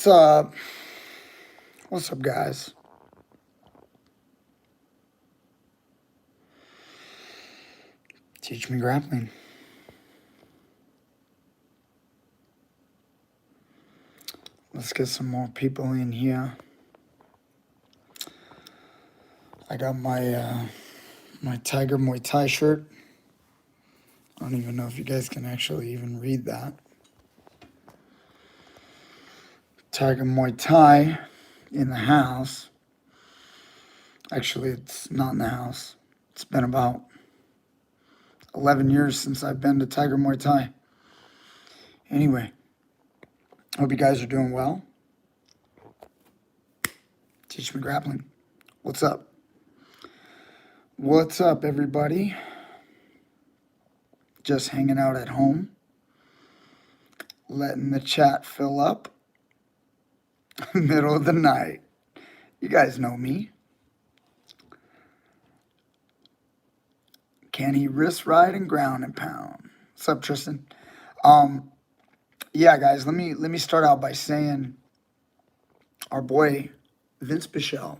What's up? What's up, guys? Teach me grappling. Let's get some more people in here. I got my Tiger Muay Thai shirt. I don't even know if you guys can actually even read that. Tiger Muay Thai in the house. Actually, it's not in the house. It's been about 11 years since I've been to Tiger Muay Thai. Anyway, hope you guys are doing well. Teach me grappling. What's up? What's up, everybody? Just hanging out at home, letting the chat fill up. Middle of the night. You guys know me. Can he wrist ride and ground and pound? What's up, Tristan? Yeah, guys, let me start out by saying our boy Vinc Pichel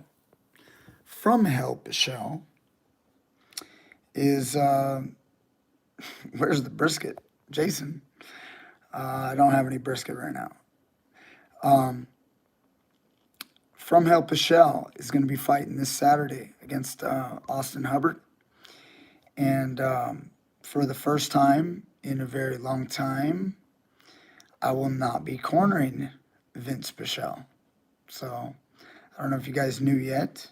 from Hell Pichel is where's the brisket? Jason. I don't have any brisket right now. From Hell Pichel is going to be fighting this Saturday against Austin Hubbard. And for the first time in a very long time, I will not be cornering Vinc Pichel. So I don't know if you guys knew yet.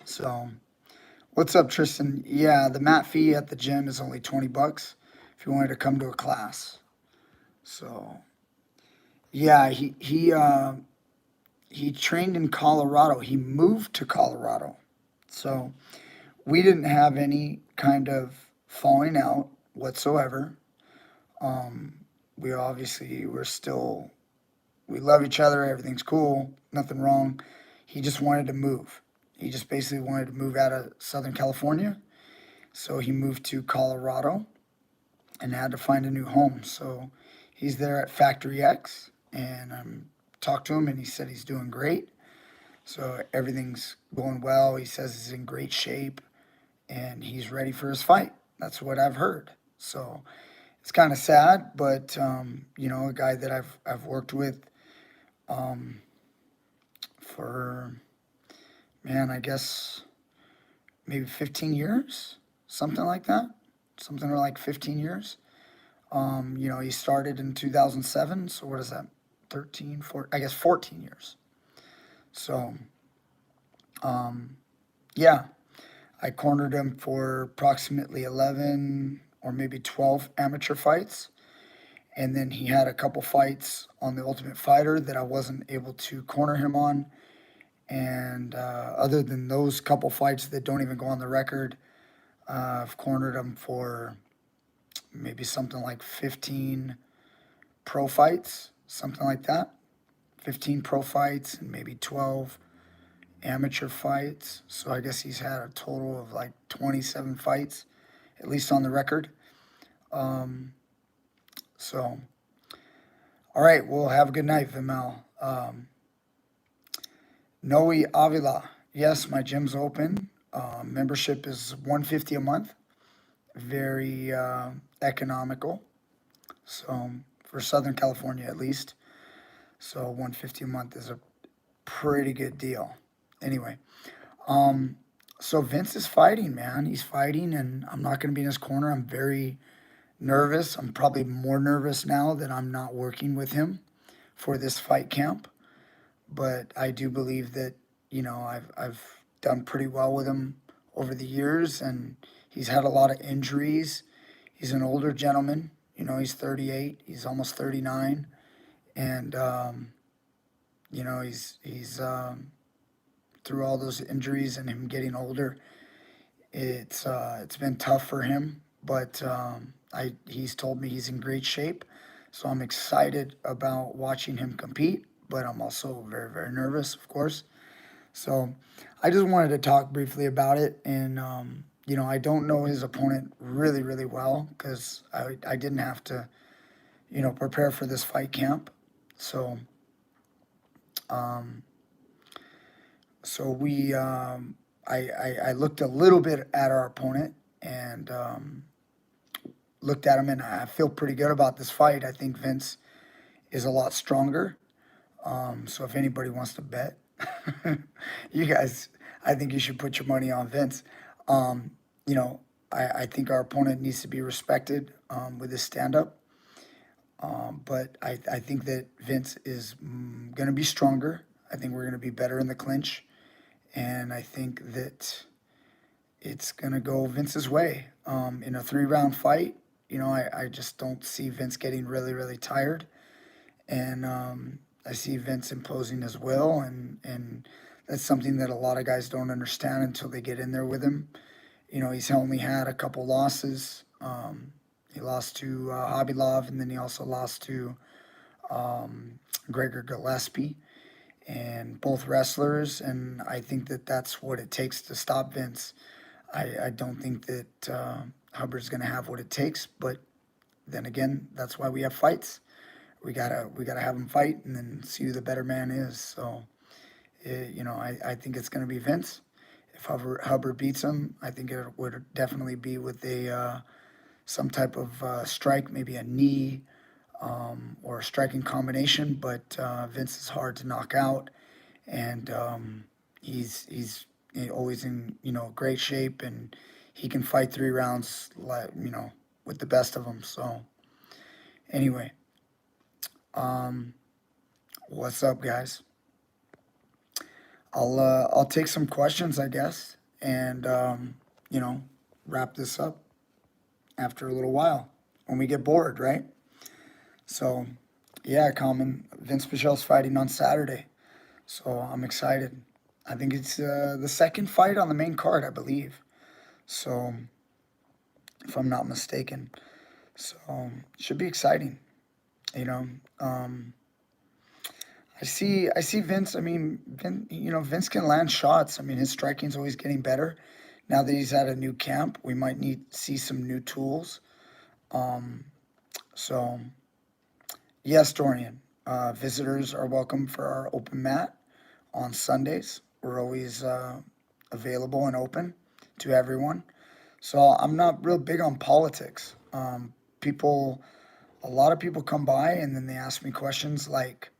So what's up, Tristan? Yeah, the mat fee at the gym is only $20 if you wanted to come to a class. So yeah, he trained in Colorado. He moved to Colorado. So we didn't have any kind of falling out whatsoever. We obviously we love each other. Everything's cool. Nothing wrong. He just wanted to move. He just basically wanted to move out of Southern California. So he moved to Colorado and had to find a new home. So he's there at Factory X, and talked to him, and he said he's doing great. So everything's going well. He says he's in great shape, and he's ready for his fight. That's what I've heard. So it's kind of sad, but a guy that I've worked with for, man, I guess maybe 15 years, something like that, something like 15 years. He started in 2007, so what is that, 13, 14, I guess 14 years. So, yeah, I cornered him for approximately 11 or maybe 12 amateur fights. And then he had a couple fights on the Ultimate Fighter that I wasn't able to corner him on. And other than those couple fights that don't even go on the record, I've cornered him for maybe something like 15 pro fights, something like that. 15 pro fights and maybe 12 amateur fights. So I guess he's had a total of like 27 fights, at least on the record. So, all right, well, have a good night, Vimel. Noe Avila. Yes, my gym's open. Membership is $150 a month. Very economical. So for Southern California, at least. So $150 a month is a pretty good deal. Anyway, so Vince is fighting, man. He's fighting, and I'm not going to be in his corner. I'm very nervous. I'm probably more nervous now that I'm not working with him for this fight camp. But I do believe that, I've done pretty well with him over the years, and he's had a lot of injuries. He's an older gentleman. He's 38. He's almost 39. And, he's through all those injuries and him getting older, it's been tough for him. But he's told me he's in great shape. So I'm excited about watching him compete, but I'm also very, very nervous, of course. So I just wanted to talk briefly about it. And, I don't know his opponent really, really well because I didn't have to, prepare for this fight camp. So Um, so I looked a little bit at our opponent and looked at him, and I feel pretty good about this fight. I think Vince is a lot stronger. So if anybody wants to bet, you guys, I think you should put your money on Vince. Um, you know, I think our opponent needs to be respected with his stand-up. But I think that Vince is going to be stronger. I think we're going to be better in the clinch. And I think that it's going to go Vince's way. In a 3-round fight, I just don't see Vince getting really, really tired. And I see Vince imposing his will. And that's something that a lot of guys don't understand until they get in there with him. He's only had a couple losses. He lost to Hobby Love, and then he also lost to Gregor Gillespie, and both wrestlers. And I think that that's what it takes to stop Vince. I don't think that Hubbard's going to have what it takes, but then again, that's why we have fights. We gotta have him fight, and then see who the better man is. So, I think it's going to be Vince. If Hubbard beats him, I think it would definitely be with a some type of strike, maybe a knee or a striking combination. But Vince is hard to knock out, and he's always in great shape, and he can fight 3 rounds with the best of them. So anyway, what's up, guys? I'll take some questions, I guess, and wrap this up after a little while when we get bored, right? So, yeah, Common. Vince Pichel's fighting on Saturday, so I'm excited. I think it's the second fight on the main card, I believe. So, if I'm not mistaken, so should be exciting. You know, um, I see Vince. I mean, Vince can land shots. I mean, his striking's always getting better. Now that he's at a new camp, we might need see some new tools. Um, so yes, Dorian, visitors are welcome for our open mat on Sundays. We're always available and open to everyone. So I'm not real big on politics. People, a lot of people come by and then they ask me questions like,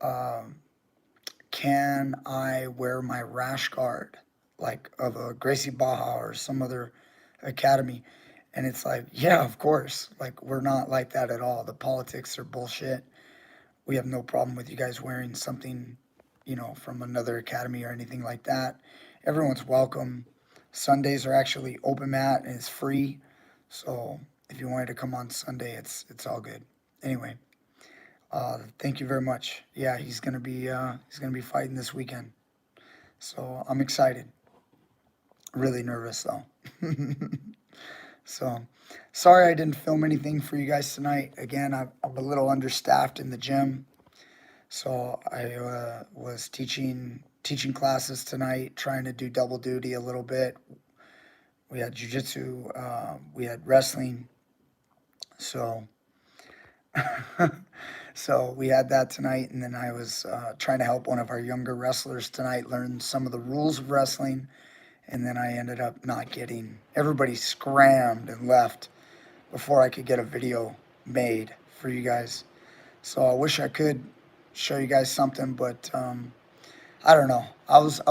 um, can I wear my rash guard like of a Gracie Baja or some other academy? And it's like, yeah, of course. Like, we're not like that at all. The politics are bullshit. We have no problem with you guys wearing something, from another academy or anything like that. Everyone's welcome. Sundays are actually open mat and it's free. So if you wanted to come on Sunday, it's all good. Anyway, thank you very much. Yeah, he's gonna be fighting this weekend. So I'm excited. Really nervous though. So sorry I didn't film anything for you guys tonight. Again, I'm a little understaffed in the gym. So I was teaching classes tonight, trying to do double duty a little bit. We had jujitsu, we had wrestling. So so we had that tonight, and then I was trying to help one of our younger wrestlers tonight learn some of the rules of wrestling, and then I ended up not getting. Everybody scrammed and left before I could get a video made for you guys. So I wish I could show you guys something, but I don't know. I was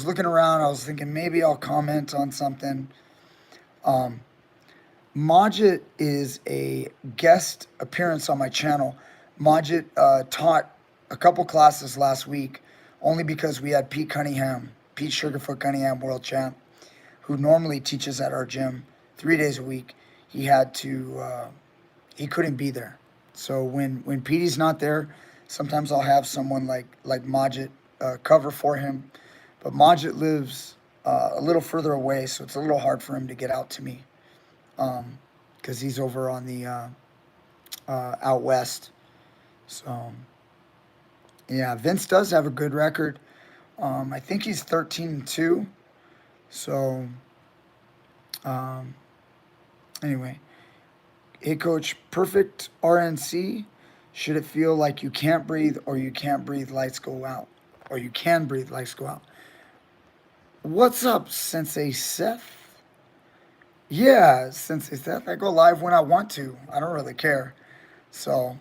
looking around. I was thinking maybe I'll comment on something. Um, Majid is a guest appearance on my channel. Majid taught a couple classes last week, only because we had Pete Cunningham, Pete Sugarfoot Cunningham, world champ, who normally teaches at our gym 3 days a week. He couldn't be there. So when Petey's not there, sometimes I'll have someone like Majid cover for him. But Majid lives a little further away, so it's a little hard for him to get out to me, because he's over on the out west. So yeah, Vince does have a good record. I think he's 13-2. So anyway, hey coach, perfect RNC. Should it feel like you can't breathe or you can't breathe, lights go out? Or you can breathe, lights go out? What's up, Sensei Seth? Yeah, Sensei Seth. I go live when I want to. I don't really care. So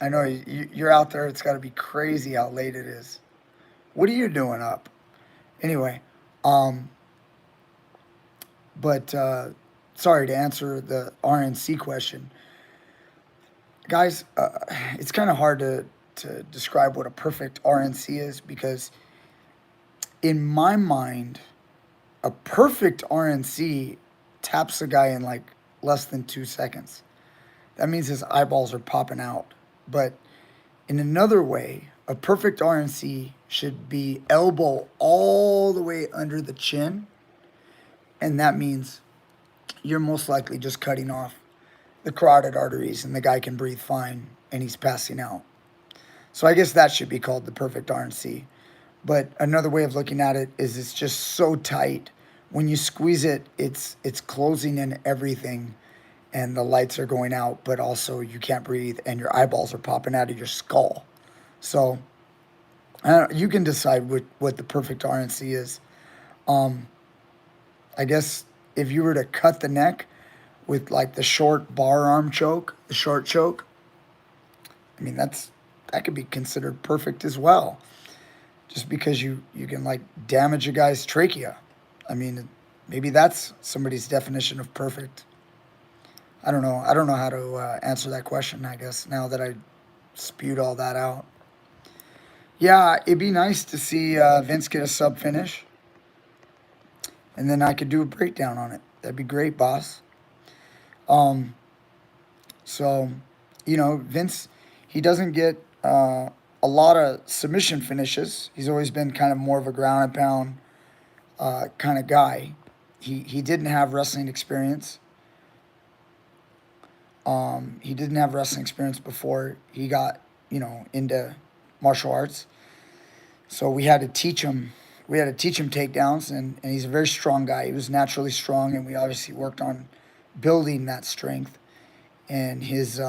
I know you're out there. It's got to be crazy how late it is. What are you doing up? Anyway, um, but sorry to answer the RNC question. Guys, it's kind of hard to describe what a perfect RNC is because in my mind, a perfect RNC taps a guy in like less than 2 seconds. That means his eyeballs are popping out. But in another way, a perfect RNC should be elbow all the way under the chin. And that means you're most likely just cutting off the carotid arteries and the guy can breathe fine and he's passing out. So I guess that should be called the perfect RNC. But another way of looking at it is it's just so tight. When you squeeze it, it's closing in everything and the lights are going out, but also you can't breathe and your eyeballs are popping out of your skull. So you can decide what the perfect RNC is. I guess if you were to cut the neck with like the short bar arm choke, the short choke, I mean, that could be considered perfect as well. Just because you can like damage a guy's trachea. I mean, maybe that's somebody's definition of perfect. I don't know. I don't know how to answer that question, I guess, now that I spewed all that out. Yeah, it'd be nice to see Vince get a sub finish. And then I could do a breakdown on it. That'd be great, boss. So, Vince, he doesn't get a lot of submission finishes. He's always been kind of more of a ground and pound kind of guy. He didn't have wrestling experience. He didn't have wrestling experience before he got, into martial arts. So we had to teach him. We had to teach him takedowns, and he's a very strong guy. He was naturally strong, and we obviously worked on building that strength. And his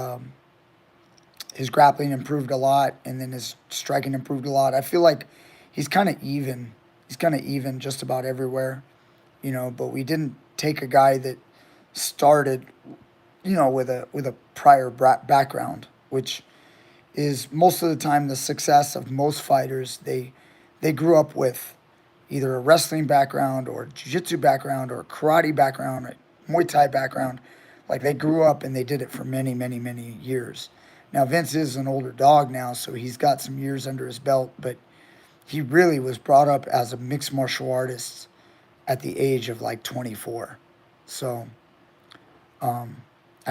grappling improved a lot, and then his striking improved a lot. I feel like he's kind of even. He's kind of even just about everywhere, But we didn't take a guy that started, with a prior background, which is most of the time the success of most fighters. They grew up with either a wrestling background or jiu-jitsu background or a karate background or Muay Thai background. Like they grew up and they did it for many, many, many years. Now, Vince is an older dog now, so he's got some years under his belt, but he really was brought up as a mixed martial artist at the age of like 24. So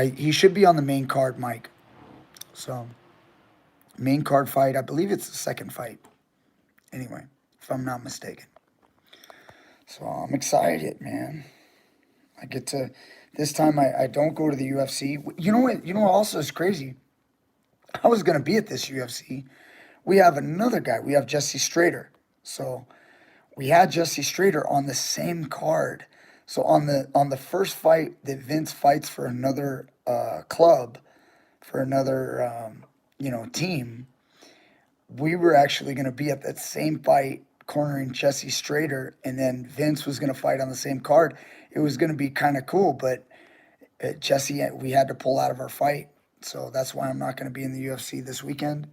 he should be on the main card, Mike. So main card fight, I believe it's the second fight. Anyway, if I'm not mistaken. So I'm excited, man. I get to, this time I don't go to the UFC. You know what also is crazy? I was going to be at this UFC. We have another guy. We have Jesse Strader. So we had Jesse Strader on the same card. So on the first fight that Vince fights for another club, for another team, we were actually going to be at that same fight cornering Jesse Strader, and then Vince was going to fight on the same card. It was going to be kind of cool, but Jesse, we had to pull out of our fight. So that's why I'm not going to be in the UFC this weekend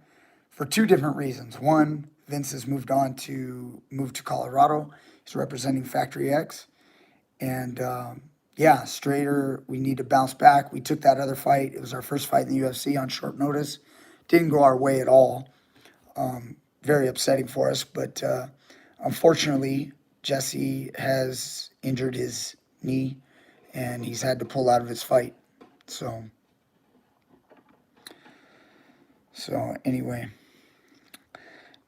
for two different reasons. One, Vince has moved to Colorado. He's representing Factory X. And Strader, we need to bounce back. We took that other fight. It was our first fight in the UFC on short notice. Didn't go our way at all. Very upsetting for us, but unfortunately, Jesse has injured his knee, and he's had to pull out of his fight. So anyway,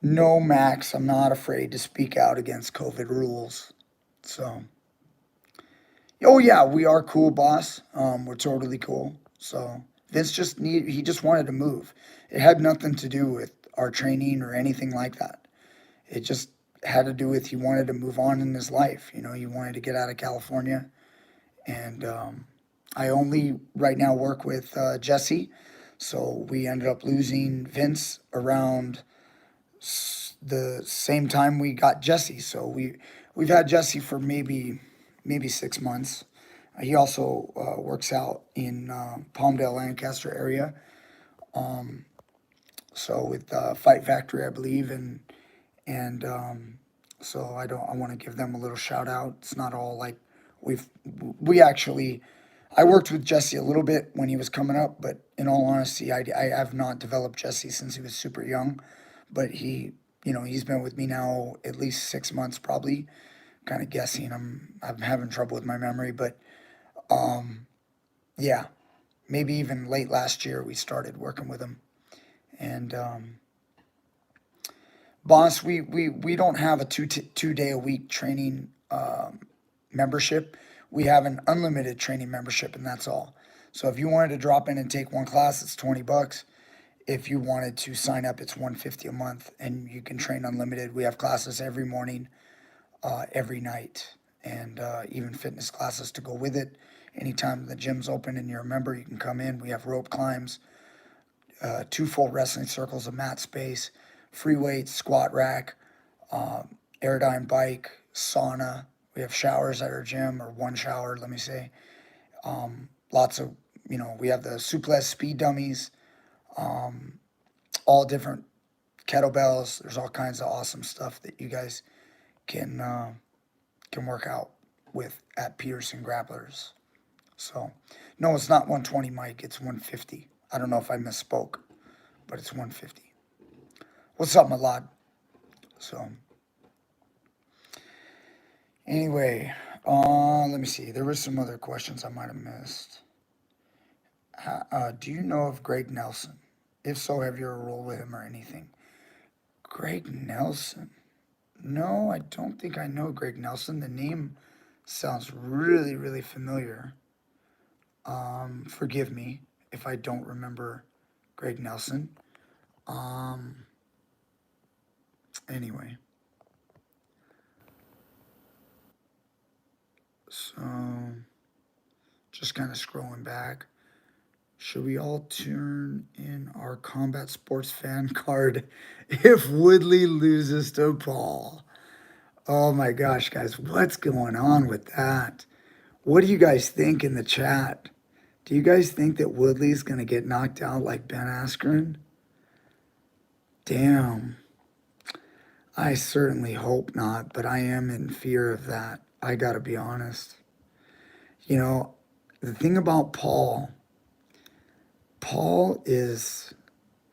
no, Max, I'm not afraid to speak out against COVID rules. So, oh yeah, we are cool, boss. We're totally cool. So Vince he just wanted to move. It had nothing to do with our training or anything like that. It just had to do with he wanted to move on in his life. He wanted to get out of California. And I only right now work with Jesse. So we ended up losing Vince around the same time we got Jesse. So we've had Jesse for maybe 6 months. He also works out in Palmdale, Lancaster area. So with Fight Factory, I believe, and so I want to give them a little shout out. It's not all like we've we actually. I worked with Jesse a little bit when he was coming up, but in all honesty, I have not developed Jesse since he was super young. But he's been with me now at least 6 months, probably. Kind of guessing. I'm having trouble with my memory, but yeah, maybe even late last year we started working with him. And boss, we don't have a 2 day a week training membership. We have an unlimited training membership, and that's all. So if you wanted to drop in and take one class, it's $20. If you wanted to sign up, it's $150 a month, and you can train unlimited. We have classes every morning, every night, and even fitness classes to go with it. Anytime the gym's open and you're a member, you can come in. We have rope climbs, 2 full wrestling circles of mat space, free weights, squat rack, airdyne bike, sauna. We have showers at our gym, or one shower, let me say. Lots of, we have the suplex speed dummies, all different kettlebells. There's all kinds of awesome stuff that you guys can work out with at Peterson Grapplers. So, no, it's not 120, Mike. It's 150. I don't know if I misspoke, but it's 150. What's up, my lad? So, anyway, let me see. There were some other questions I might have missed. Do you know of Greg Nelson? If so, have you ever rolled with him or anything? Greg Nelson? No, I don't think I know Greg Nelson. The name sounds really, really familiar. Forgive me if I don't remember Greg Nelson. Anyway. So, just kind of scrolling back. Should we all turn in our combat sports fan card if Woodley loses to Paul? Oh my gosh, guys, what's going on with that? What do you guys think in the chat? Do you guys think that Woodley's going to get knocked out like Ben Askren? Damn. I certainly hope not, but I am in fear of that. I got to be honest. The thing about Paul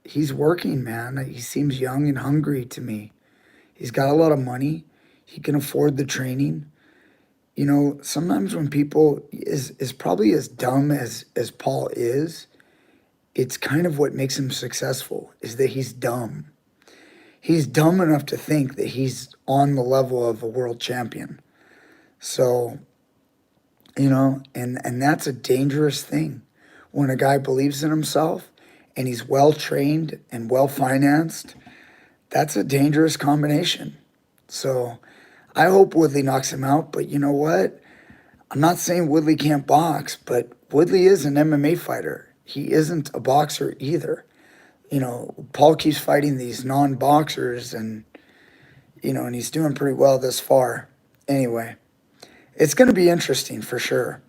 he's working, man. He seems young and hungry to me. He's got a lot of money. He can afford the training. Sometimes when people is probably as dumb as Paul is, it's kind of what makes him successful, is that he's dumb. He's dumb enough to think that he's on the level of a world champion. So, and that's a dangerous thing. When a guy believes in himself and he's well trained and well financed, that's a dangerous combination. So I hope Woodley knocks him out, but you know what? I'm not saying Woodley can't box, but Woodley is an MMA fighter. He isn't a boxer either. Paul keeps fighting these non-boxers and he's doing pretty well this far. Anyway, it's going to be interesting for sure.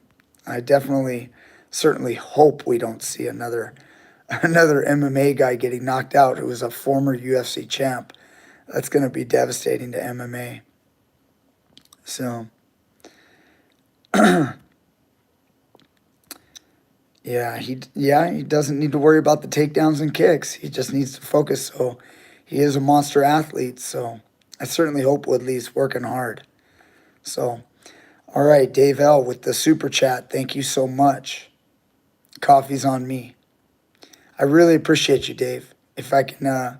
I certainly hope we don't see another MMA guy getting knocked out who was a former UFC champ. That's going to be devastating to MMA. So, yeah, he doesn't need to worry about the takedowns and kicks. He just needs to focus. So, he is a monster athlete. So, I certainly hope Woodley's working hard. So, all right, Dave L. with the super chat. Thank you so much. Coffee's on me. I really appreciate you, Dave. If I can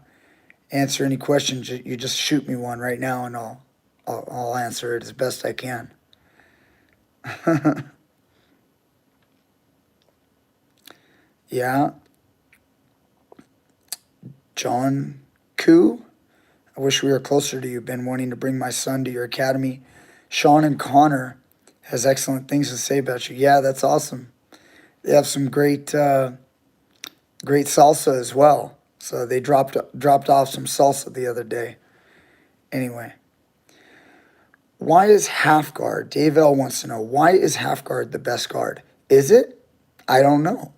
answer any questions, you just shoot me one right now, and I'll answer it as best I can. Yeah. John Koo, I wish we were closer to you. Been wanting to bring my son to your academy. Sean and Connor has excellent things to say about you. Yeah, that's awesome. They have some great Great salsa as well. So they dropped off some salsa the other day. Anyway, why is half guard? Dave L wants to know, why is half guard the best guard? Is it? I don't know.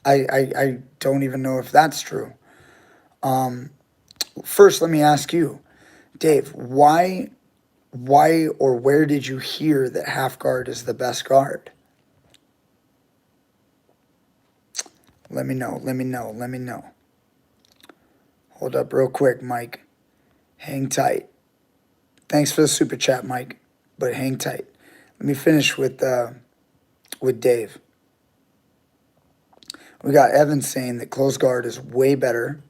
I don't even know if that's true. First, let me ask you, Dave, why or where did you hear that half guard is the best guard? Let me know. Hold up real quick, Mike. Hang tight. Thanks for the super chat, Mike, but hang tight. Let me finish with Dave. We got Evan saying that close guard is way better.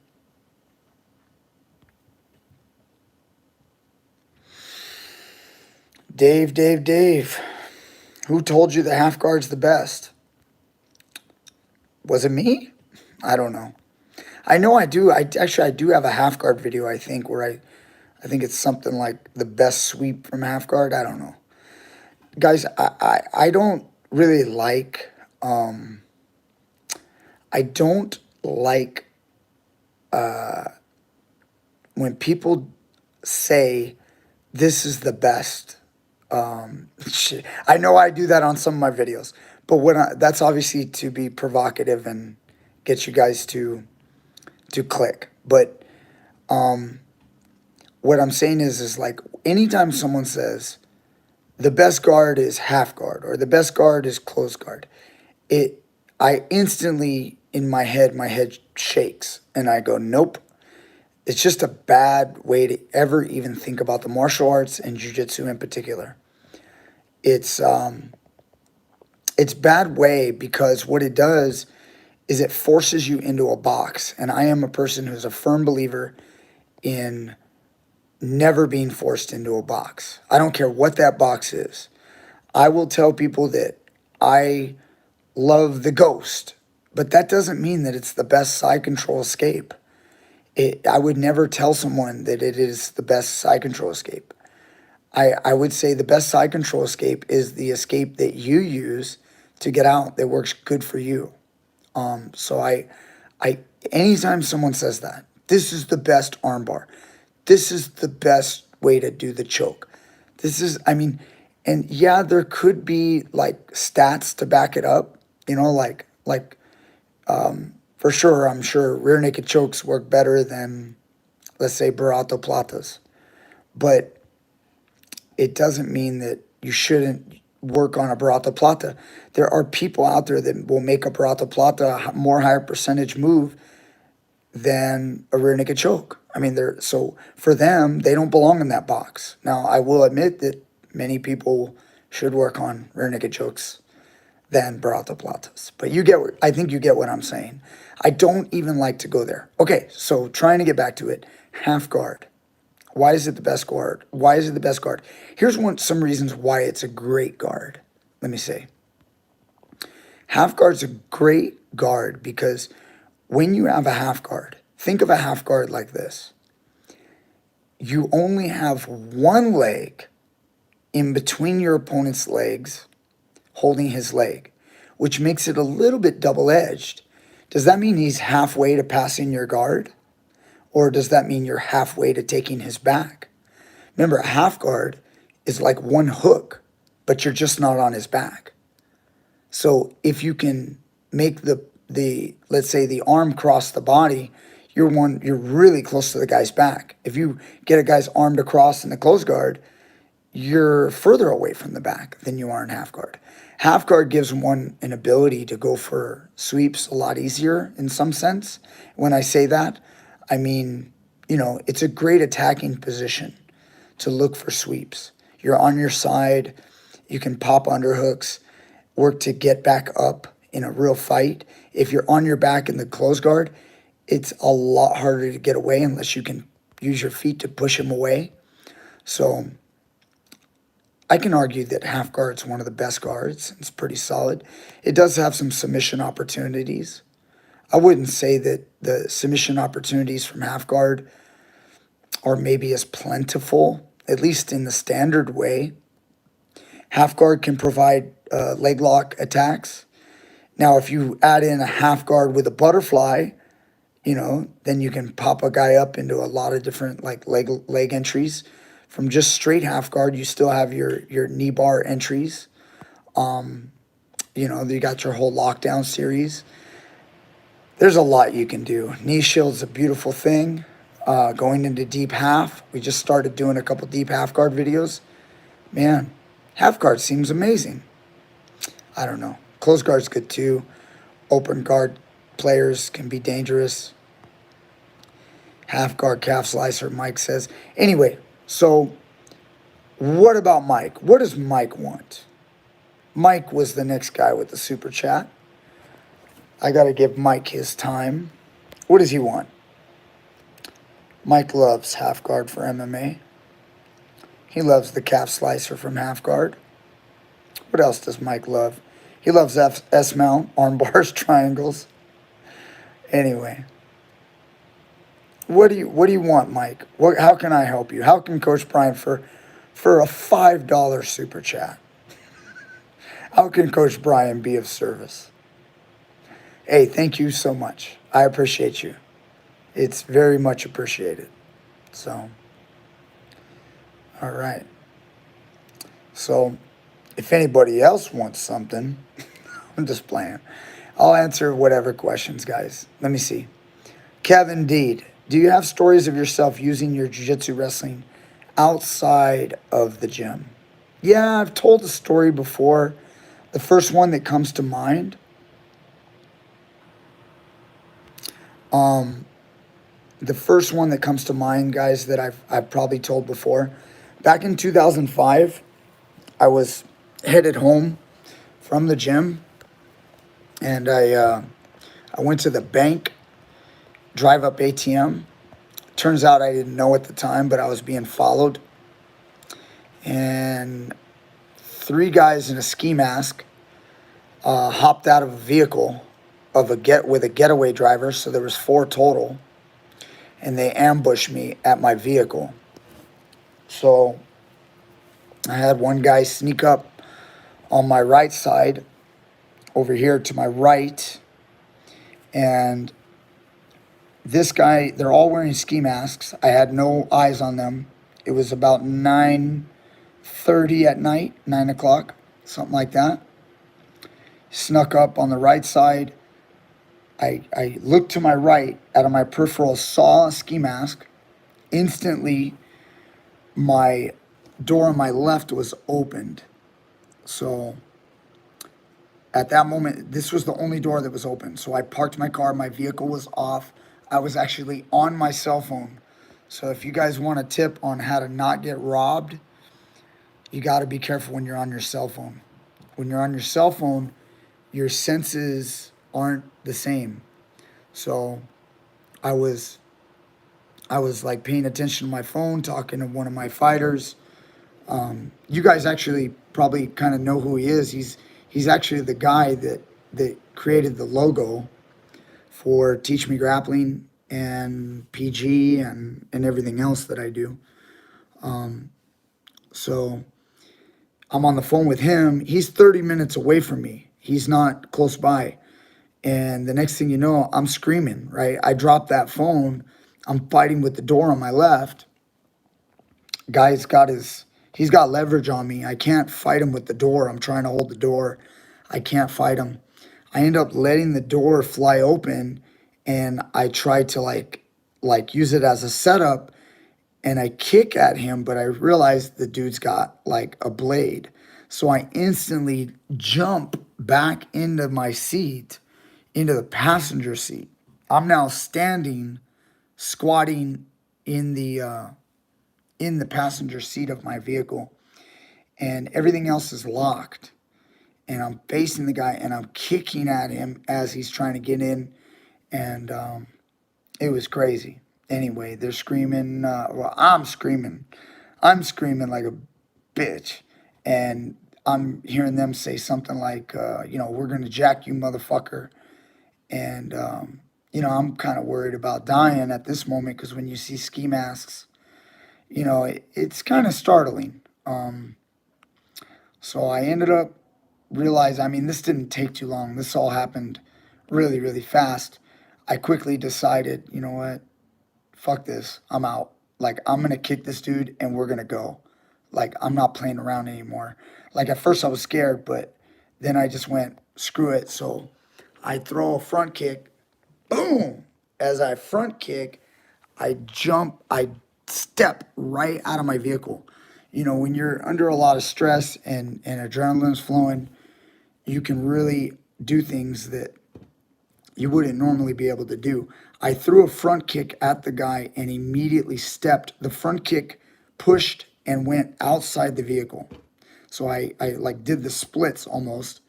Dave. Who told you the half guard's the best? Was it me? I don't know. I know I do. I do have a half guard video, I think, where I think it's something like the best sweep from half guard. I don't know. Guys, I don't really like, I don't like when people say this is the best. I know I do that on some of my videos, but that's obviously to be provocative and get you guys to click. But what I'm saying is like anytime someone says the best guard is half guard or the best guard is close guard, I instantly in my head shakes and I go, nope. It's just a bad way to ever even think about the martial arts and jiu-jitsu in particular. It's bad way because what it does is it forces you into a box. And I am a person who's a firm believer in never being forced into a box. I don't care what that box is. I will tell people that I love the Ghost, but that doesn't mean that it's the best side control escape. I would never tell someone that it is the best side control escape. I would say the best side control escape is the escape that you use to get out that works good for you. So anytime someone says that, this is the best armbar, this is the best way to do the choke. And yeah, there could be like stats to back it up, for sure, I'm sure rear naked chokes work better than, let's say, Barato Platas. But it doesn't mean that you shouldn't work on a Barato Plata. There are people out there that will make a Barato Plata a more higher percentage move than a rear naked choke. So for them, they don't belong in that box. Now, I will admit that many people should work on rear naked chokes than Barato Platas. But I think you get what I'm saying. I don't even like to go there. Okay, so trying to get back to it. Half guard. Why is it the best guard? Here's some reasons why it's a great guard. Let me say. Half guard's a great guard because when you have a half guard, think of a half guard like this. You only have one leg in between your opponent's legs holding his leg, which makes it a little bit double-edged. Does that mean he's halfway to passing your guard? Or does that mean you're halfway to taking his back? Remember, a half guard is like one hook, but you're just not on his back. So if you can make let's say the arm cross the body, you're really close to the guy's back. If you get a guy's arm to cross in the close guard, you're further away from the back than you are in half guard. Half guard gives one an ability to go for sweeps a lot easier in some sense. When I say that, I mean, it's a great attacking position to look for sweeps. You're on your side. You can pop underhooks, work to get back up in a real fight. If you're on your back in the close guard, it's a lot harder to get away unless you can use your feet to push him away. So I can argue that half guard's one of the best guards. It's pretty solid. It does have some submission opportunities. I wouldn't say that the submission opportunities from half guard are maybe as plentiful, at least in the standard way. Half guard can provide leg lock attacks. Now, if you add in a half guard with a butterfly, then you can pop a guy up into a lot of different like leg entries. From just straight half guard, you still have your knee bar entries. You got your whole lockdown series. There's a lot you can do. Knee shield's a beautiful thing. Going into deep half, we just started doing a couple deep half guard videos. Man, half guard seems amazing. I don't know. Close guard's good too. Open guard players can be dangerous. Half guard calf slicer, Mike says. Anyway, so what about Mike? What does Mike want? Mike was the next guy with the super chat. I got to give Mike his time. What does he want? Mike loves half guard for MMA. He loves the calf slicer from half guard. What else does Mike love? He loves S-mount, arm bars, triangles. Anyway, what do you want, Mike? How can I help you? How can Coach Brian for a $5 super chat? How can Coach Brian be of service? Hey, thank you so much. I appreciate you. It's very much appreciated. So, all right. So, if anybody else wants something, I'm just playing. I'll answer whatever questions, guys. Let me see. Kevin Deed, do you have stories of yourself using your jiu-jitsu wrestling outside of the gym? Yeah, I've told a story before. The first one that comes to mind, guys, that I've probably told before. Back in 2005, I was headed home from the gym, and I went to the bank, drive up ATM. Turns out I didn't know at the time, but I was being followed, and 3 guys in a ski mask hopped out of a vehicle with a getaway driver, so there was 4 total, and they ambushed me at my vehicle. So I had one guy sneak up on my right side, over here to my right, and this guy, they're all wearing ski masks. I had no eyes on them. It was about 9:30 at night, 9 o'clock, something like that. Snuck up on the right side. I looked to my right, out of my peripheral, saw a ski mask. Instantly, my door on my left was opened. So at that moment, this was the only door that was open. So I parked my car. My vehicle was off. I was actually on my cell phone. So if you guys want a tip on how to not get robbed, you got to be careful when you're on your cell phone. When you're on your cell phone, your senses aren't the same. So I was like paying attention to my phone, talking to one of my fighters. You guys actually probably kind of know who he is. He's actually the guy that created the logo for TeachMeGrappling and PG and everything else that I do. So I'm on the phone with him. He's 30 minutes away from me. He's not close by. And the next thing you know, I'm screaming, right? I drop that phone. I'm fighting with the door on my left. He's got leverage on me. I can't fight him with the door. I'm trying to hold the door. I can't fight him. I end up letting the door fly open, and I try to like use it as a setup, and I kick at him, but I realize the dude's got like a blade. So I instantly jump back into my seat, into the passenger seat. I'm now standing, squatting in the passenger seat of my vehicle, and everything else is locked. And I'm facing the guy, and I'm kicking at him as he's trying to get in, and it was crazy. Anyway, they're screaming. I'm screaming. I'm screaming like a bitch, and I'm hearing them say something like, we're gonna jack you, motherfucker. And I'm kind of worried about dying at this moment, because when you see ski masks, it's kind of startling. So I ended up realized, I mean, this didn't take too long. This all happened really, really fast. I quickly decided, you know what? Fuck this. I'm out. Like, I'm going to kick this dude and we're going to go. Like, I'm not playing around anymore. Like, at first I was scared, but then I just went, screw it. So I throw a front kick. Boom. As I front kick, I step right out of my vehicle. You know, when you're under a lot of stress and adrenaline's flowing, you can really do things that you wouldn't normally be able to do. I threw a front kick at the guy and immediately stepped. The front kick pushed and went outside the vehicle. So I like did the splits almost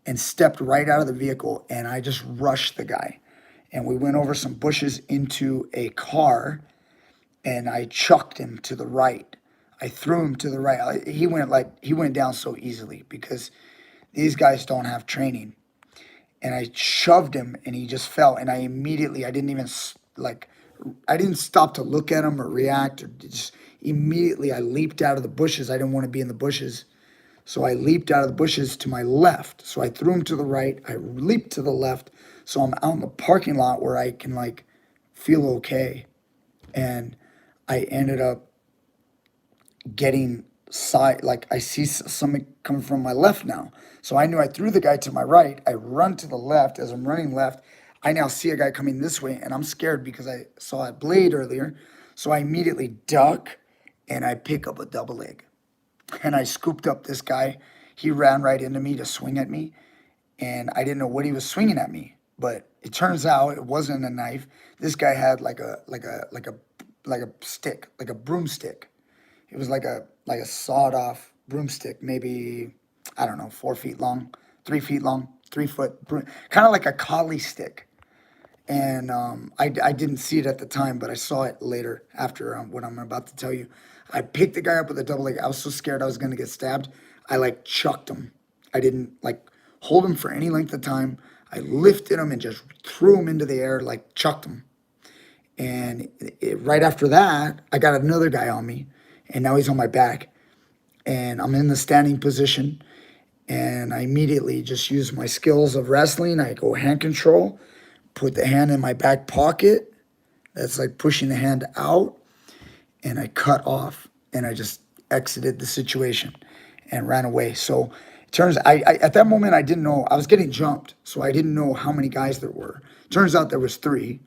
and stepped right out of the vehicle and I just rushed the guy. And we went over some bushes into a car and I chucked him to the right. I threw him to the right. He went down so easily because these guys don't have training. And I shoved him and he just fell. And I didn't even I didn't stop to look at him or react or just immediately I leaped out of the bushes. I didn't want to be in the bushes. So I leaped out of the bushes to my left. So I threw him to the right. I leaped to the left. So I'm out in the parking lot where I can like feel okay. And I ended up getting side, like I see something coming from my left now. So I knew I threw the guy to my right. I run to the left. As I'm running left, I now see a guy coming this way and I'm scared because I saw a blade earlier. So I immediately duck and I pick up a double leg. And I scooped up this guy. He ran right into me to swing at me. And I didn't know what he was swinging at me. But it turns out it wasn't a knife. This guy had like a stick, like a broomstick. It was like a sawed off broomstick, maybe, I don't know, 4 feet long, 3 feet long, 3 foot, kind of like a collie stick. And I didn't see it at the time, but I saw it later after what I'm about to tell you. I picked the guy up with a double leg. I was so scared I was going to get stabbed. I like chucked him. I didn't like hold him for any length of time. I lifted him and just threw him into the air, like chucked him. And right after that, I got another guy on me, and now he's on my back. And I'm in the standing position, and I immediately just use my skills of wrestling. I go hand control, put the hand in my back pocket. That's like pushing the hand out, and I cut off, and I just exited the situation and ran away. So it turns, I at that moment, I didn't know, I was getting jumped, so I didn't know how many guys there were. Turns out there was 3.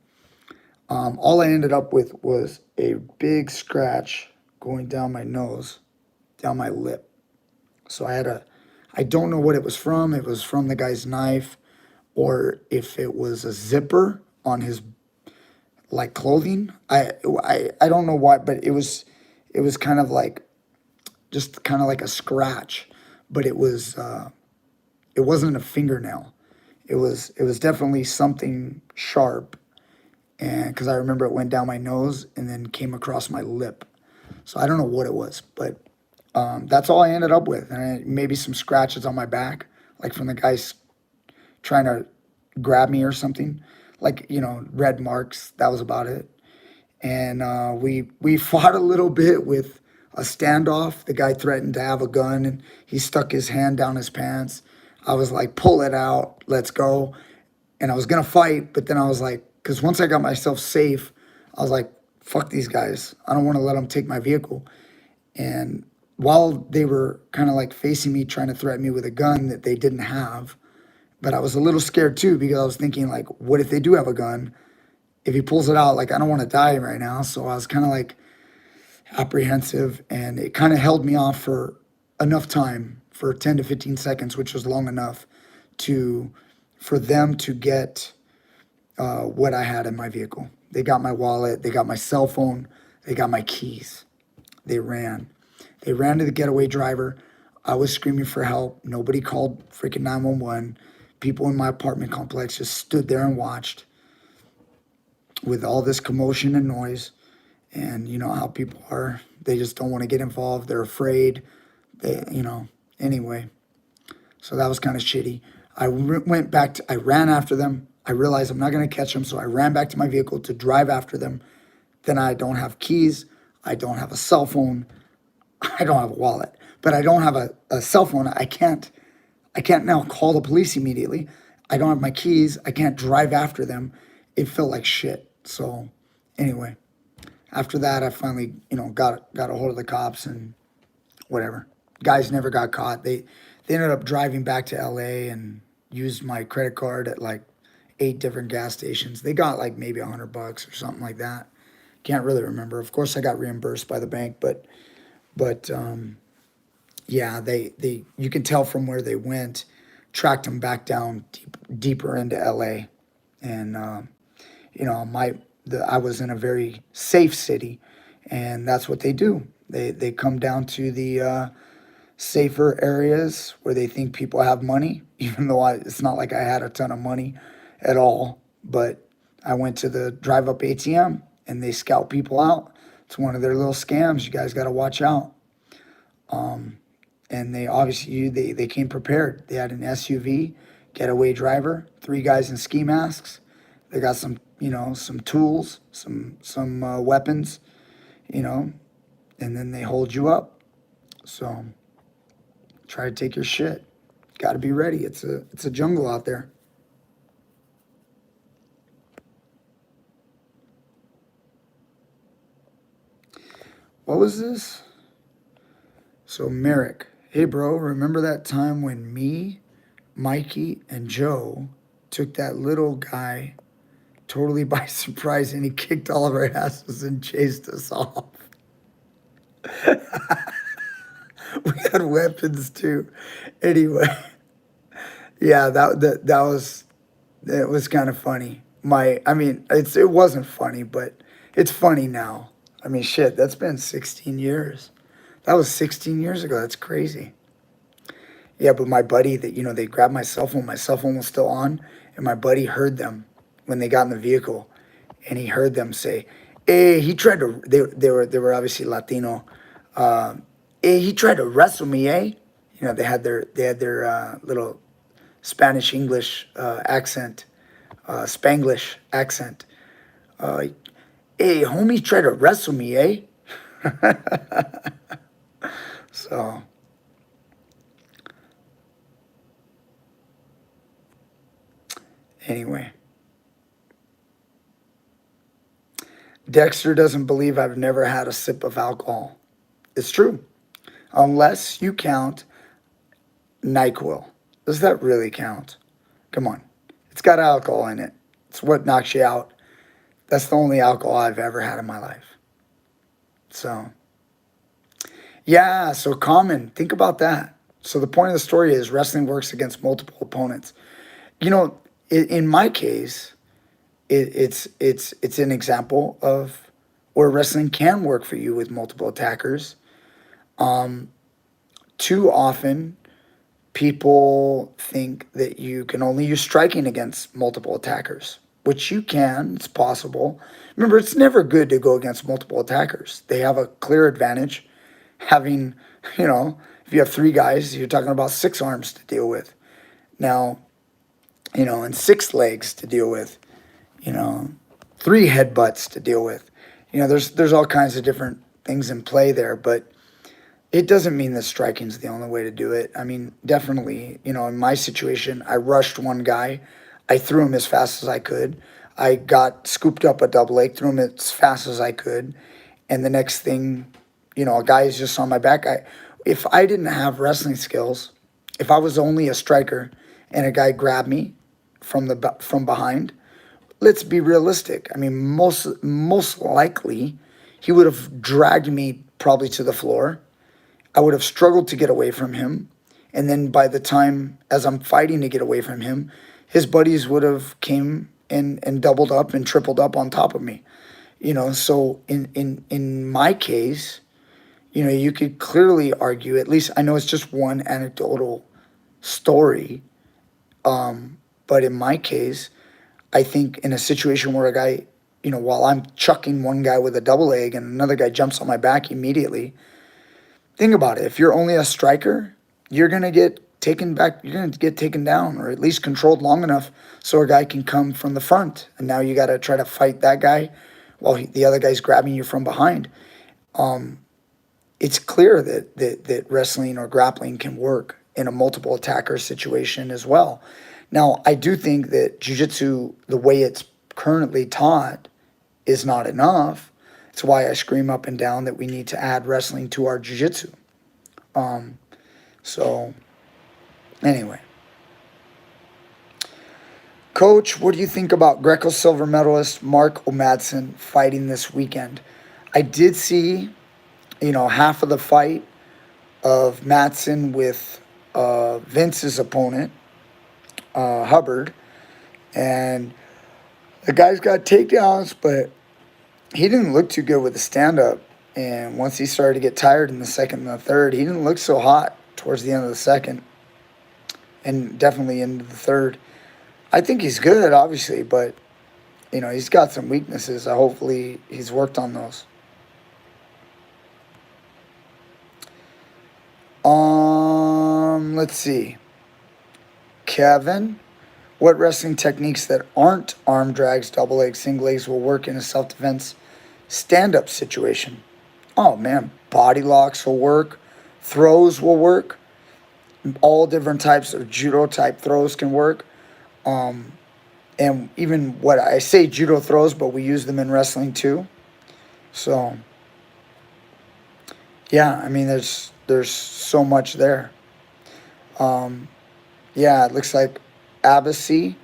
All I ended up with was a big scratch going down my nose, down my lip. So I don't know what it was from. It was from the guy's knife, or if it was a zipper on his like clothing. I don't know what, but it was kind of like, just kind of like a scratch, but it wasn't a fingernail. It was definitely something sharp. And because I remember it went down my nose and then came across my lip. So I don't know what it was, but that's all I ended up with. And maybe some scratches on my back, like from the guys trying to grab me or something. Like, you know, red marks. That was about it. And we fought a little bit with a standoff. The guy threatened to have a gun, and he stuck his hand down his pants. I was like, pull it out, let's go. And I was going to fight, but then I was like, because once I got myself safe, I was like, fuck these guys. I don't want to let them take my vehicle. And while they were kind of like facing me, trying to threaten me with a gun that they didn't have, but I was a little scared too, because I was thinking like, what if they do have a gun? If he pulls it out, like, I don't want to die right now. So I was kind of like apprehensive, and it kind of held me off for enough time, for 10 to 15 seconds, which was long enough for them to get what I had in my vehicle. They got my wallet, they got my cell phone, they got my keys. They ran to the getaway driver. I was screaming for help. Nobody called freaking 911. People in my apartment complex just stood there and watched with all this commotion and noise. And you know how people are. They just don't want to get involved. They're afraid. Anyway. So that was kind of shitty. I ran after them. I realized I'm not going to catch them, so I ran back to my vehicle to drive after them. Then I don't have keys. I don't have a cell phone. I don't have a wallet. But I don't have a cell phone. I can't I can't now call the police immediately. I don't have my keys. I can't drive after them. It felt like shit. So anyway, after that, I finally, got a hold of the cops and whatever. Guys never got caught. They ended up driving back to LA and used my credit card at like 8 different gas stations. They got like maybe $100 or something like that. Can't really remember. Of course, I got reimbursed by the bank, but yeah, they you can tell from where they went, tracked them back down deeper into LA, and I was in a very safe city, and that's what they do. They come down to the safer areas where they think people have money, even though it's not like I had a ton of money at all. But I went to the drive-up ATM, and they scout people out. It's one of their little scams. You guys got to watch out. And they obviously they came prepared. They had an SUV, getaway driver, 3 guys in ski masks. They got some tools, some weapons, and then they hold you up. So try to take your shit. Got to be ready. It's a jungle out there. What was this? So Merrick, hey bro, remember that time when me, Mikey, and Joe took that little guy totally by surprise and he kicked all of our asses and chased us off? We had weapons too. Anyway, yeah, it was kind of funny. It wasn't funny, but it's funny now. I mean, shit, that's been 16 years. That was 16 years ago. That's crazy. Yeah, but my buddy, they grabbed my cell phone. My cell phone was still on, and my buddy heard them when they got in the vehicle, and he heard them say, "Hey, he tried to." They were obviously Latino. Hey, he tried to wrestle me, eh? They had their little Spanish English accent, Spanglish accent. Uh, hey, homie tried to wrestle me, eh? So anyway, Dexter doesn't believe I've never had a sip of alcohol. It's true, unless you count NyQuil. Does that really count? Come on, it's got alcohol in it. It's what knocks you out. That's the only alcohol I've ever had in my life. So, yeah, so common. Think about that. So the point of the story is wrestling works against multiple opponents. In my case, it's an example of where wrestling can work for you with multiple attackers. Too often, people think that you can only use striking against multiple attackers, which you can. It's possible. Remember, it's never good to go against multiple attackers. They have a clear advantage having, if you have 3 guys, you're talking about 6 arms to deal with. Now, and 6 legs to deal with, 3 headbutts to deal with. There's all kinds of different things in play there, but it doesn't mean that striking's the only way to do it. I mean, definitely, in my situation, I rushed one guy. I threw him as fast as I could. I got scooped up a double leg, threw him as fast as I could. And the next thing, a guy is just on my back. If I didn't have wrestling skills, if I was only a striker and a guy grabbed me from behind, let's be realistic. I mean, most likely, he would have dragged me probably to the floor. I would have struggled to get away from him. And then by the time, as I'm fighting to get away from him, his buddies would have came and doubled up and tripled up on top of me. So in my case, you could clearly argue, at least I know it's just one anecdotal story. But in my case, I think in a situation where a guy, while I'm chucking one guy with a double leg and another guy jumps on my back immediately, think about it. If you're only a striker, you're going to get taken back. You're going to get taken down or at least controlled long enough so a guy can come from the front. And now you got to try to fight that guy while the other guy's grabbing you from behind. It's clear that wrestling or grappling can work in a multiple attacker situation as well. Now, I do think that jiu-jitsu, the way it's currently taught, is not enough. It's why I scream up and down that we need to add wrestling to our jiu-jitsu. So, anyway. Coach, what do you think about Greco silver medalist Mark O'Madsen fighting this weekend? I did see, half of the fight of Madsen with Vince's opponent, Hubbard, and the guy's got takedowns, but he didn't look too good with the stand-up. And once he started to get tired in the second and the third, he didn't look so hot towards the end of the second and definitely into the third. I think he's good, obviously, but, he's got some weaknesses. Hopefully he's worked on those. Let's see. Kevin, what wrestling techniques that aren't arm drags, double legs, single legs will work in a self-defense stand-up situation? Oh, man, body locks will work. Throws will work. All different types of judo-type throws can work. And even what I say judo throws, but we use them in wrestling too. So, yeah, I mean, there's so much there. Yeah, it looks like Abbasi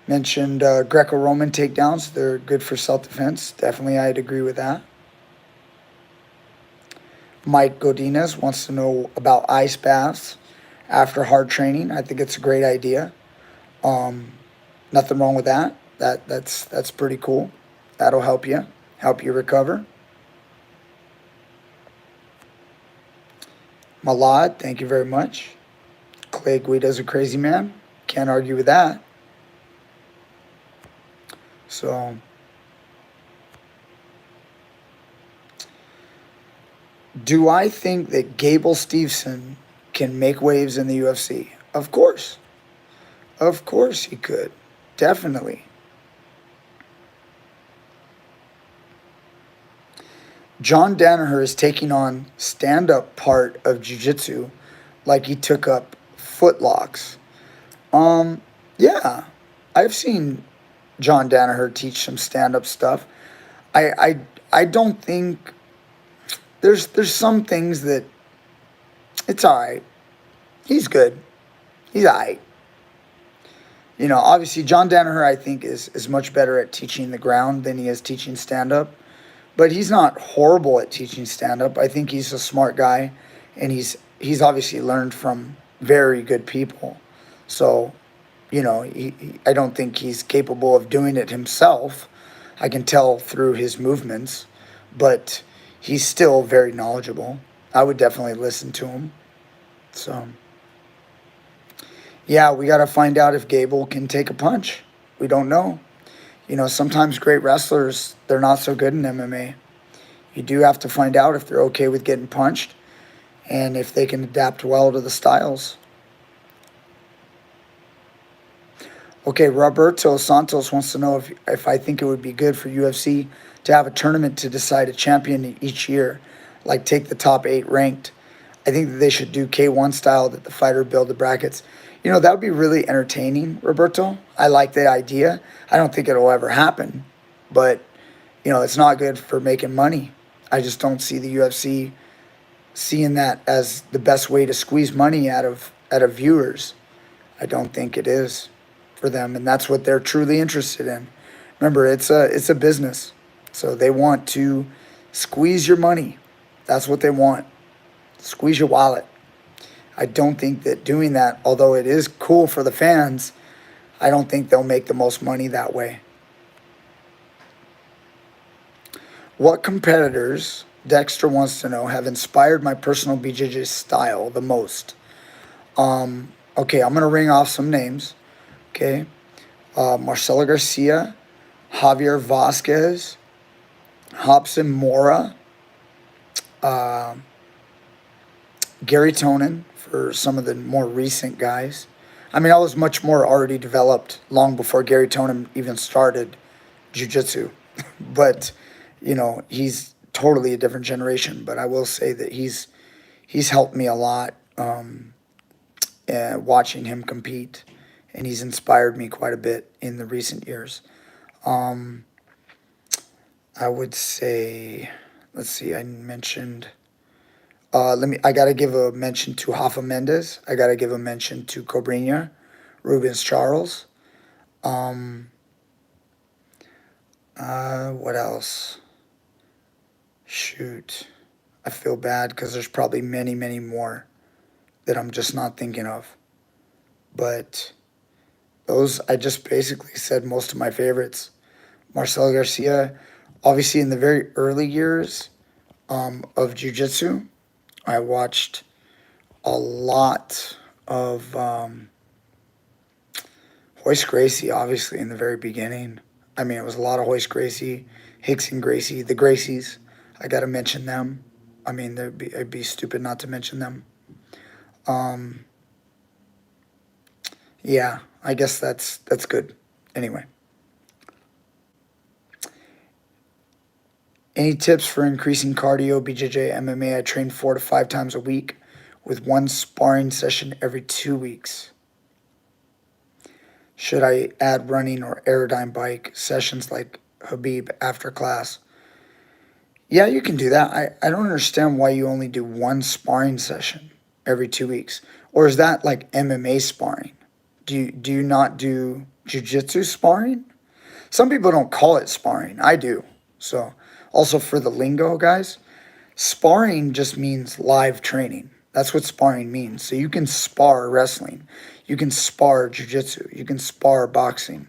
mentioned Greco-Roman takedowns. They're good for self-defense. Definitely, I'd agree with that. Mike Godinez wants to know about ice baths after hard training. I think it's a great idea. Nothing wrong with that. That's pretty cool. That'll help you recover. Malad, thank you very much. Clay Guida's a crazy man. Can't argue with that. So, do I think that Gable Steveson can make waves in the UFC? Of course. Of course he could. Definitely. John Danaher is taking on stand-up part of jiu-jitsu like he took up footlocks. Yeah. I've seen John Danaher teach some stand-up stuff. I don't think there's some things that it's all right. He's good. He's all right. Obviously, John Danaher, I think, is much better at teaching the ground than he is teaching stand-up. But he's not horrible at teaching stand-up. I think he's a smart guy, and he's obviously learned from very good people. So, I don't think he's capable of doing it himself. I can tell through his movements. But he's still very knowledgeable. I would definitely listen to him. So, yeah, we got to find out if Gable can take a punch. We don't know. Sometimes great wrestlers, they're not so good in MMA. You do have to find out if they're okay with getting punched and if they can adapt well to the styles. Okay, Roberto Santos wants to know if I think it would be good for UFC to have a tournament to decide a champion each year, like take the top 8 ranked. I think that they should do K1 style, that the fighter build the brackets. That would be really entertaining, Roberto. I like the idea. I don't think it'll ever happen, but, it's not good for making money. I just don't see the UFC seeing that as the best way to squeeze money out of viewers. I don't think it is for them, and that's what they're truly interested in. Remember, it's a business, so they want to squeeze your money. That's what they want. Squeeze your wallet. I don't think that doing that, although it is cool for the fans, I don't think they'll make the most money that way. What competitors, Dexter wants to know, have inspired my personal BJJ style the most? Okay, I'm going to ring off some names. Okay. Marcelo Garcia, Javier Vasquez, Hobson Mora, Gary Tonin, for some of the more recent guys. I mean, I was much more already developed long before Gary Tonin even started jiu-jitsu. But, he's totally a different generation. But I will say that he's helped me a lot watching him compete, and he's inspired me quite a bit in the recent years. I would say, let's see, I mentioned. I gotta give a mention to Rafa Mendes. I gotta give a mention to Cobrinha, Rubens Charles. What else? Shoot, I feel bad because there's probably many, many more that I'm just not thinking of. But those, I just basically said most of my favorites. Marcelo Garcia, obviously in the very early years of jiu-jitsu, I watched a lot of Royce Gracie, obviously, in the very beginning. I mean, it was a lot of Royce Gracie, Rickson Gracie, the Gracies. I got to mention them. I mean, it'd be stupid not to mention them. Yeah, I guess that's good. Anyway, any tips for increasing cardio, BJJ, MMA? I train 4 to 5 times a week with one sparring session every 2 weeks. Should I add running or aerodyne bike sessions like Habib after class? Yeah, you can do that. I don't understand why you only do one sparring session every 2 weeks. Or is that like MMA sparring? Do you not do jiu-jitsu sparring? Some people don't call it sparring. I do. So also for the lingo, guys, sparring just means live training. That's what sparring means. So you can spar wrestling. You can spar jiu-jitsu. You can spar boxing.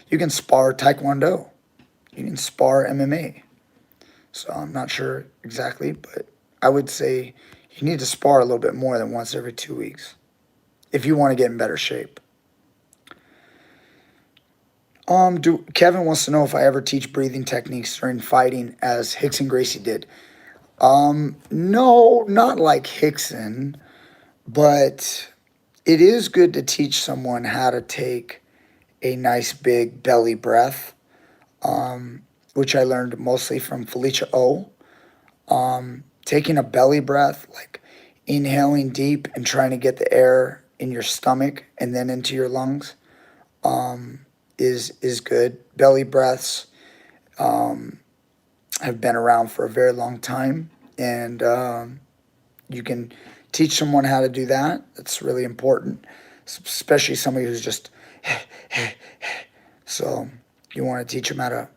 You can spar taekwondo. You can spar MMA. So I'm not sure exactly, but I would say you need to spar a little bit more than once every 2 weeks if you want to get in better shape. Kevin wants to know if I ever teach breathing techniques during fighting as Rickson Gracie did. No, not like Rickson, but it is good to teach someone how to take a nice big belly breath, which I learned mostly from Felicia O. Taking a belly breath, like inhaling deep and trying to get the air in your stomach and then into your lungs, is good. Belly breaths have been around for a very long time, and you can teach someone how to do that. That's really important, especially somebody who's just so you want to teach them how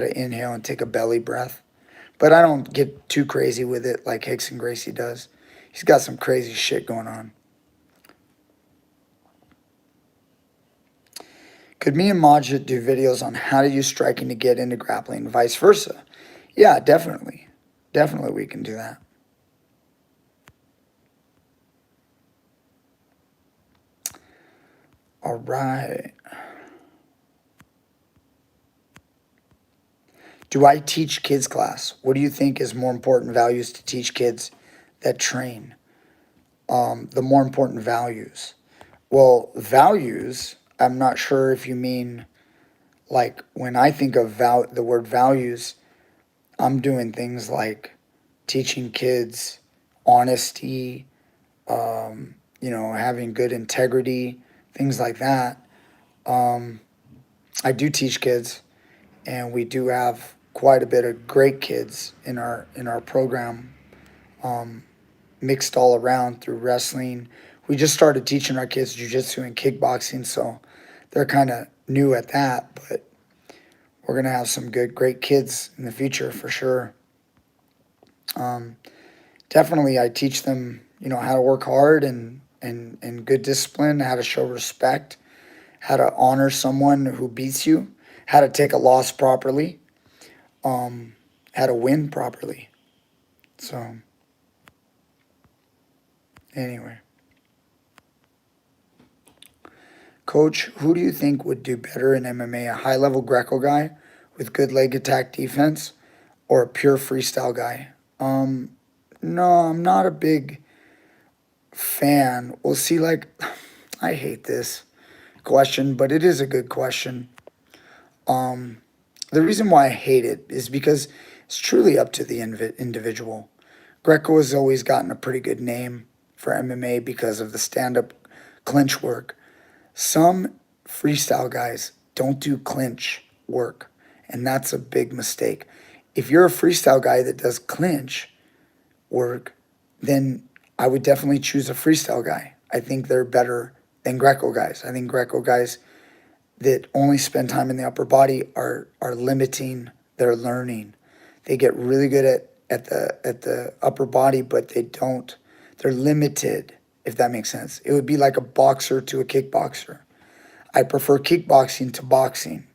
to inhale and take a belly breath. But I don't get too crazy with it like Rickson Gracie does. He's got some crazy shit going on. Could me and Majid do videos on how to use striking to get into grappling, vice versa? Yeah, definitely. Definitely we can do that. All right. Do I teach kids class? What do you think is more important values to teach kids that train? The more important values. Well, values, I'm not sure if you mean, like, when I think of the word values, I'm doing things like teaching kids honesty, having good integrity, things like that. I do teach kids, and we do have quite a bit of great kids in our program, mixed all around through wrestling. We just started teaching our kids jiu-jitsu and kickboxing, so they're kind of new at that, but we're going to have some great kids in the future for sure. Definitely I teach them, how to work hard and good discipline, how to show respect, how to honor someone who beats you, how to take a loss properly, how to win properly. So anyway. Coach, who do you think would do better in MMA? A high-level Greco guy with good leg attack defense or a pure freestyle guy? No, I'm not a big fan. Well, see, like, I hate this question, but it is a good question. The reason why I hate it is because it's truly up to the individual. Greco has always gotten a pretty good name for MMA because of the stand-up clinch work. Some freestyle guys don't do clinch work, and that's a big mistake. If you're a freestyle guy that does clinch work, then I would definitely choose a freestyle guy. I think they're better than Greco guys. I think Greco guys that only spend time in the upper body are limiting their learning. They get really good at the upper body, but they're limited, if that makes sense. It would be like a boxer to a kickboxer. I prefer kickboxing to boxing.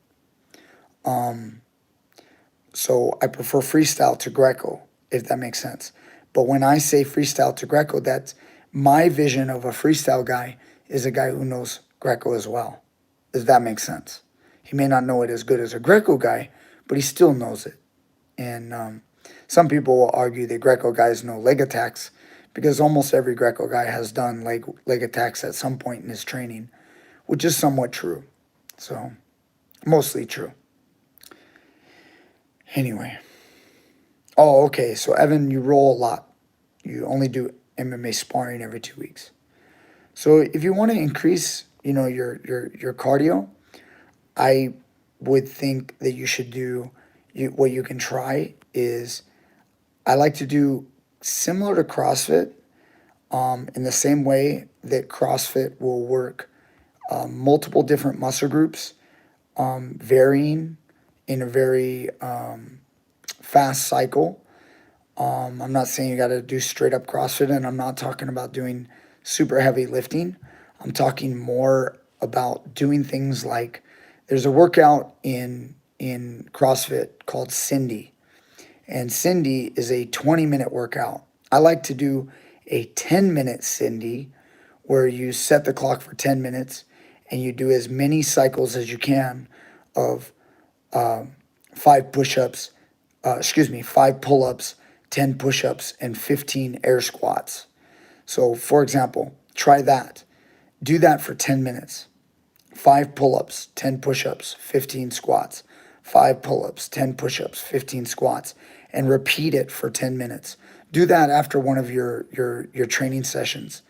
So I prefer freestyle to Greco, if that makes sense. But when I say freestyle to Greco, that's my vision of a freestyle guy is a guy who knows Greco as well. Does that make sense? He may not know it as good as a Greco guy, but he still knows it. And some people will argue that Greco guys know leg attacks because almost every Greco guy has done leg attacks at some point in his training, which is somewhat true. So, mostly true. Anyway. Oh, okay. So, Evan, you roll a lot. You only do MMA sparring every 2 weeks. So, if you want to increase, your cardio, I would think that you should do, what you can try is, I like to do similar to CrossFit, in the same way that CrossFit will work multiple different muscle groups, varying in a very fast cycle. I'm not saying you got to do straight up CrossFit, and I'm not talking about doing super heavy lifting. I'm talking more about doing things like there's a workout in CrossFit called Cindy, and Cindy is a 20-minute workout. I like to do a 10-minute Cindy where you set the clock for 10 minutes and you do as many cycles as you can of 5 push-ups, 5 pull-ups, 10 push-ups, and 15 air squats. So, for example, try that. Do that for 10 minutes. 5 pull-ups, 10 push-ups, 15 squats. 5 pull-ups, 10 push-ups, 15 squats, and repeat it for 10 minutes. Do that after one of your training sessions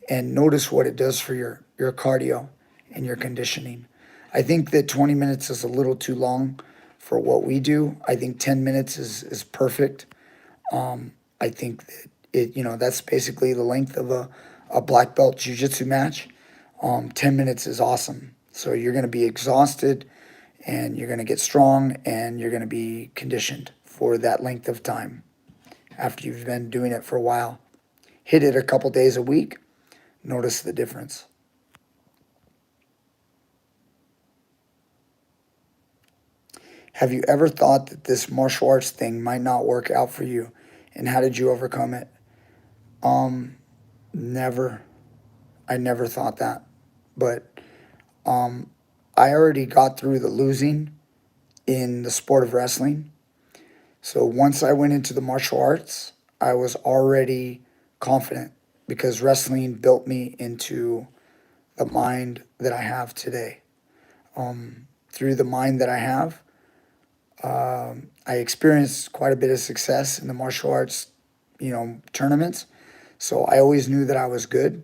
and notice what it does for your cardio and your conditioning. I think that 20 minutes is a little too long for what we do. I think 10 minutes is perfect. I think that that's basically the length of a black belt jiu-jitsu match. 10 minutes is awesome. So you're going to be exhausted and you're going to get strong and you're going to be conditioned for that length of time after you've been doing it for a while. Hit it a couple days a week. Notice the difference. Have you ever thought that this martial arts thing might not work out for you? And how did you overcome it? Never. I never thought that. But I already got through the losing in the sport of wrestling. So once I went into the martial arts, I was already confident because wrestling built me into the mind that I have today. Through the mind that I have, I experienced quite a bit of success in the martial arts, tournaments. So I always knew that I was good.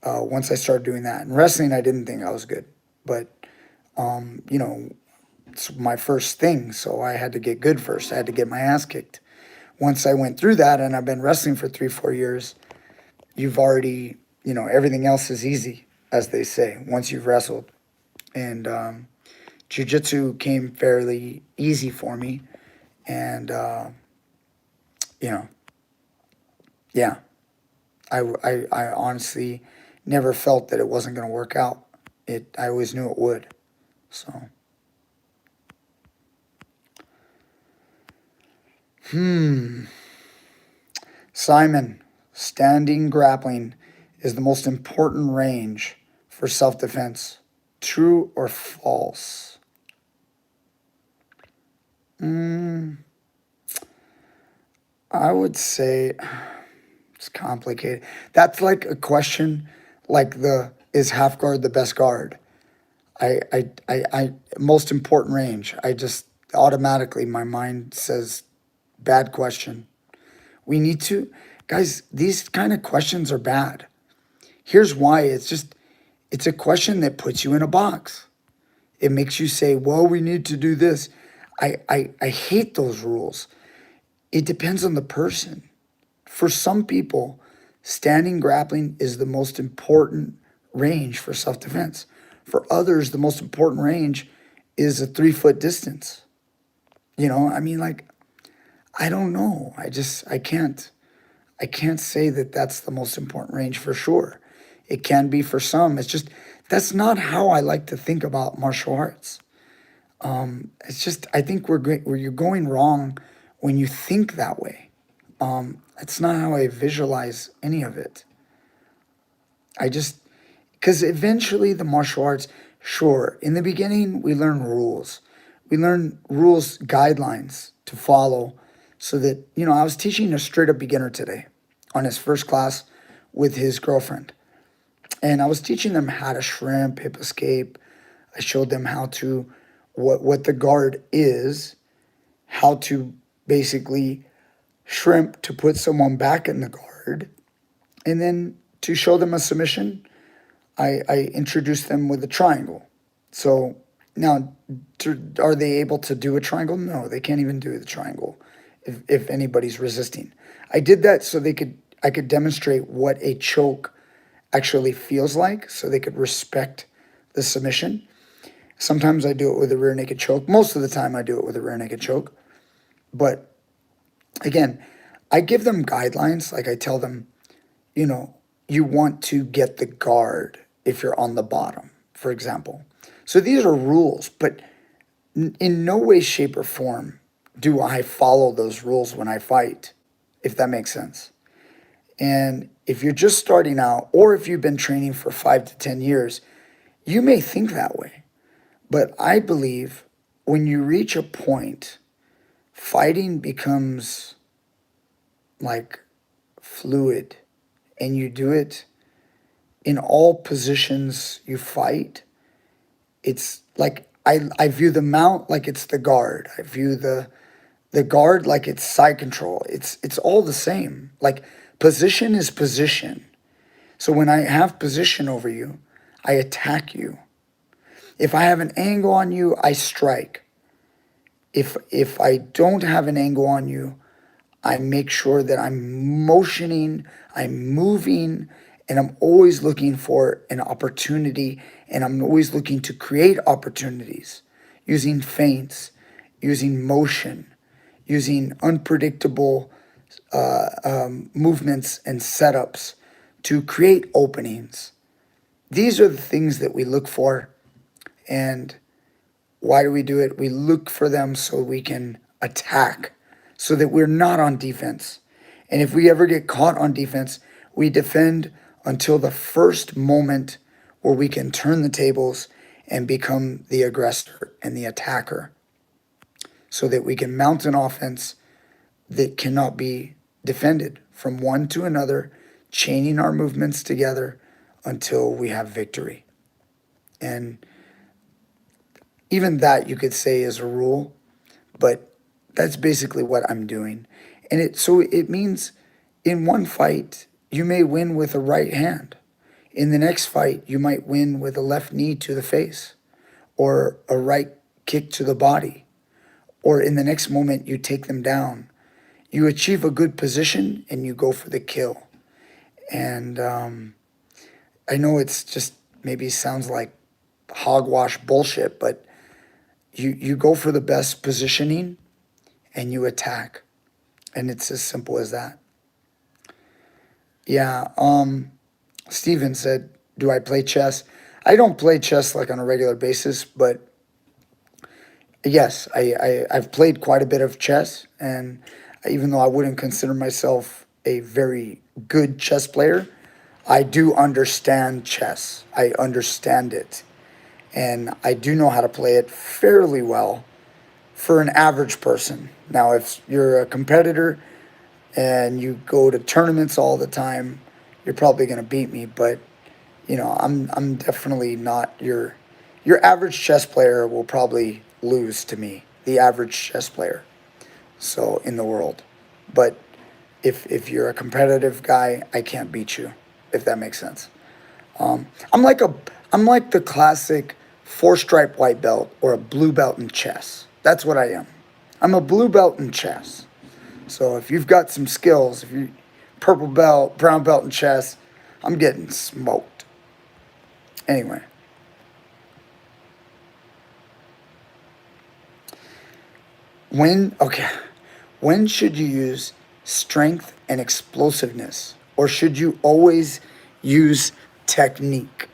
Once I started doing that. In wrestling, I didn't think I was good, but it's my first thing, so I had to get good first. I had to get my ass kicked. Once I went through that, and I've been wrestling for 3-4 years, you've already, everything else is easy, as they say, once you've wrestled. And jiu-jitsu came fairly easy for me, and yeah, I honestly never felt that it wasn't going to work out. I always knew it would. So. Simon, standing grappling is the most important range for self-defense. True or false? I would say it's complicated. That's like a question like is half guard the best guard? I most important range. I just automatically, my mind says bad question. Guys, these kind of questions are bad. Here's why. It's just, It's a question that puts you in a box. It makes you say, well, we need to do this. I hate those rules. It depends on the person. For some people, standing grappling is the most important range for self-defense. For others, the most important range is a 3-foot distance. I mean, like, I don't know. I can't say that that's the most important range for sure. It can be for some. It's just, that's not how I like to think about martial arts. It's just, I think you're going wrong when you think that way. It's not how I visualize any of it. Because eventually the martial arts, sure, in the beginning, we learn rules. We learn rules, guidelines to follow so that, I was teaching a straight up beginner today on his first class with his girlfriend. And I was teaching them how to shrimp, hip escape. I showed them what the guard is, how to basically shrimp to put someone back in the guard. And then to show them a submission, I introduced them with a triangle. So now, are they able to do a triangle? No, they can't even do the triangle if anybody's resisting. I did that so I could demonstrate what a choke actually feels like, so they could respect the submission. Sometimes I do it with a rear naked choke. Most of the time I do it with a rear naked choke. But again, I give them guidelines. Like I tell them, you want to get the guard if you're on the bottom, for example. So these are rules, but in no way, shape, or form do I follow those rules when I fight, if that makes sense. And if you're just starting out, or if you've been training for 5 to 10 years, you may think that way. But I believe when you reach a point, fighting becomes like fluid, and you do it in all positions you fight. It's like I view the mount like it's the guard. I view the guard like it's side control. It's all the same. Like position is position. So when I have position over you, I attack you. If I have an angle on you, I strike. If I don't have an angle on you, I make sure that I'm motioning, I'm moving, and I'm always looking for an opportunity, and I'm always looking to create opportunities using feints, using motion, using unpredictable movements and setups to create openings. These are the things that we look for. And why do we do it? We look for them so we can attack, so that we're not on defense. And if we ever get caught on defense, we defend until the first moment where we can turn the tables and become the aggressor and the attacker, so that we can mount an offense that cannot be defended from one to another, chaining our movements together until we have victory. And even that you could say is a rule, but that's basically what I'm doing. And it means in one fight, you may win with a right hand. In the next fight, you might win with a left knee to the face or a right kick to the body. Or in the next moment, you take them down. You achieve a good position and you go for the kill. And I know it's just maybe sounds like hogwash bullshit, but you go for the best positioning and you attack. And it's as simple as that. Yeah, Steven said, do I play chess? I don't play chess like on a regular basis, but yes, I've played quite a bit of chess, and even though I wouldn't consider myself a very good chess player, I do understand chess. I understand it, and I do know how to play it fairly well for an average person. Now, if you're a competitor and you go to tournaments all the time, you're probably going to beat me, but I'm definitely not your average chess player will probably lose to me, the average chess player, so in the world. But if you're a competitive guy, I can't beat you, if that makes sense. I'm like I'm like the classic 4-stripe white belt or a blue belt in chess. That's what I am. I'm a blue belt in chess. So if you've got some skills, if you purple belt, brown belt in chess, I'm getting smoked. Anyway. When should you use strength and explosiveness? Or should you always use technique?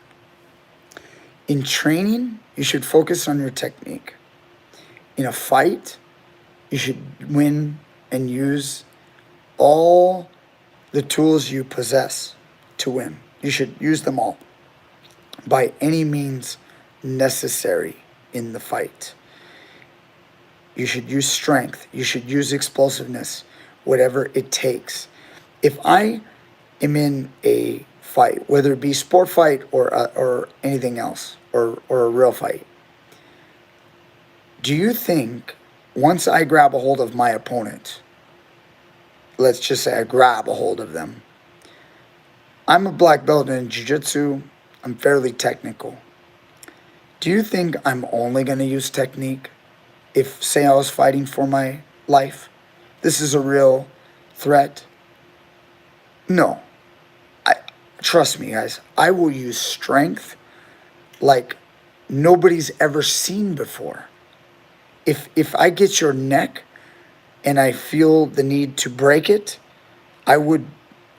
In training, you should focus on your technique. In a fight, you should win and use all the tools you possess to win. You should use them all by any means necessary in the fight. You should use strength. You should use explosiveness, whatever it takes. If I am in a fight, whether it be sport fight or anything else, or a real fight, do you think once I grab a hold of my opponent, let's just say I grab a hold of them, I'm a black belt in jiu-jitsu, I'm fairly technical. Do you think I'm only going to use technique if, say, I was fighting for my life? This is a real threat? No. Trust me, guys. I will use strength like nobody's ever seen before. If I get your neck and I feel the need to break it, I would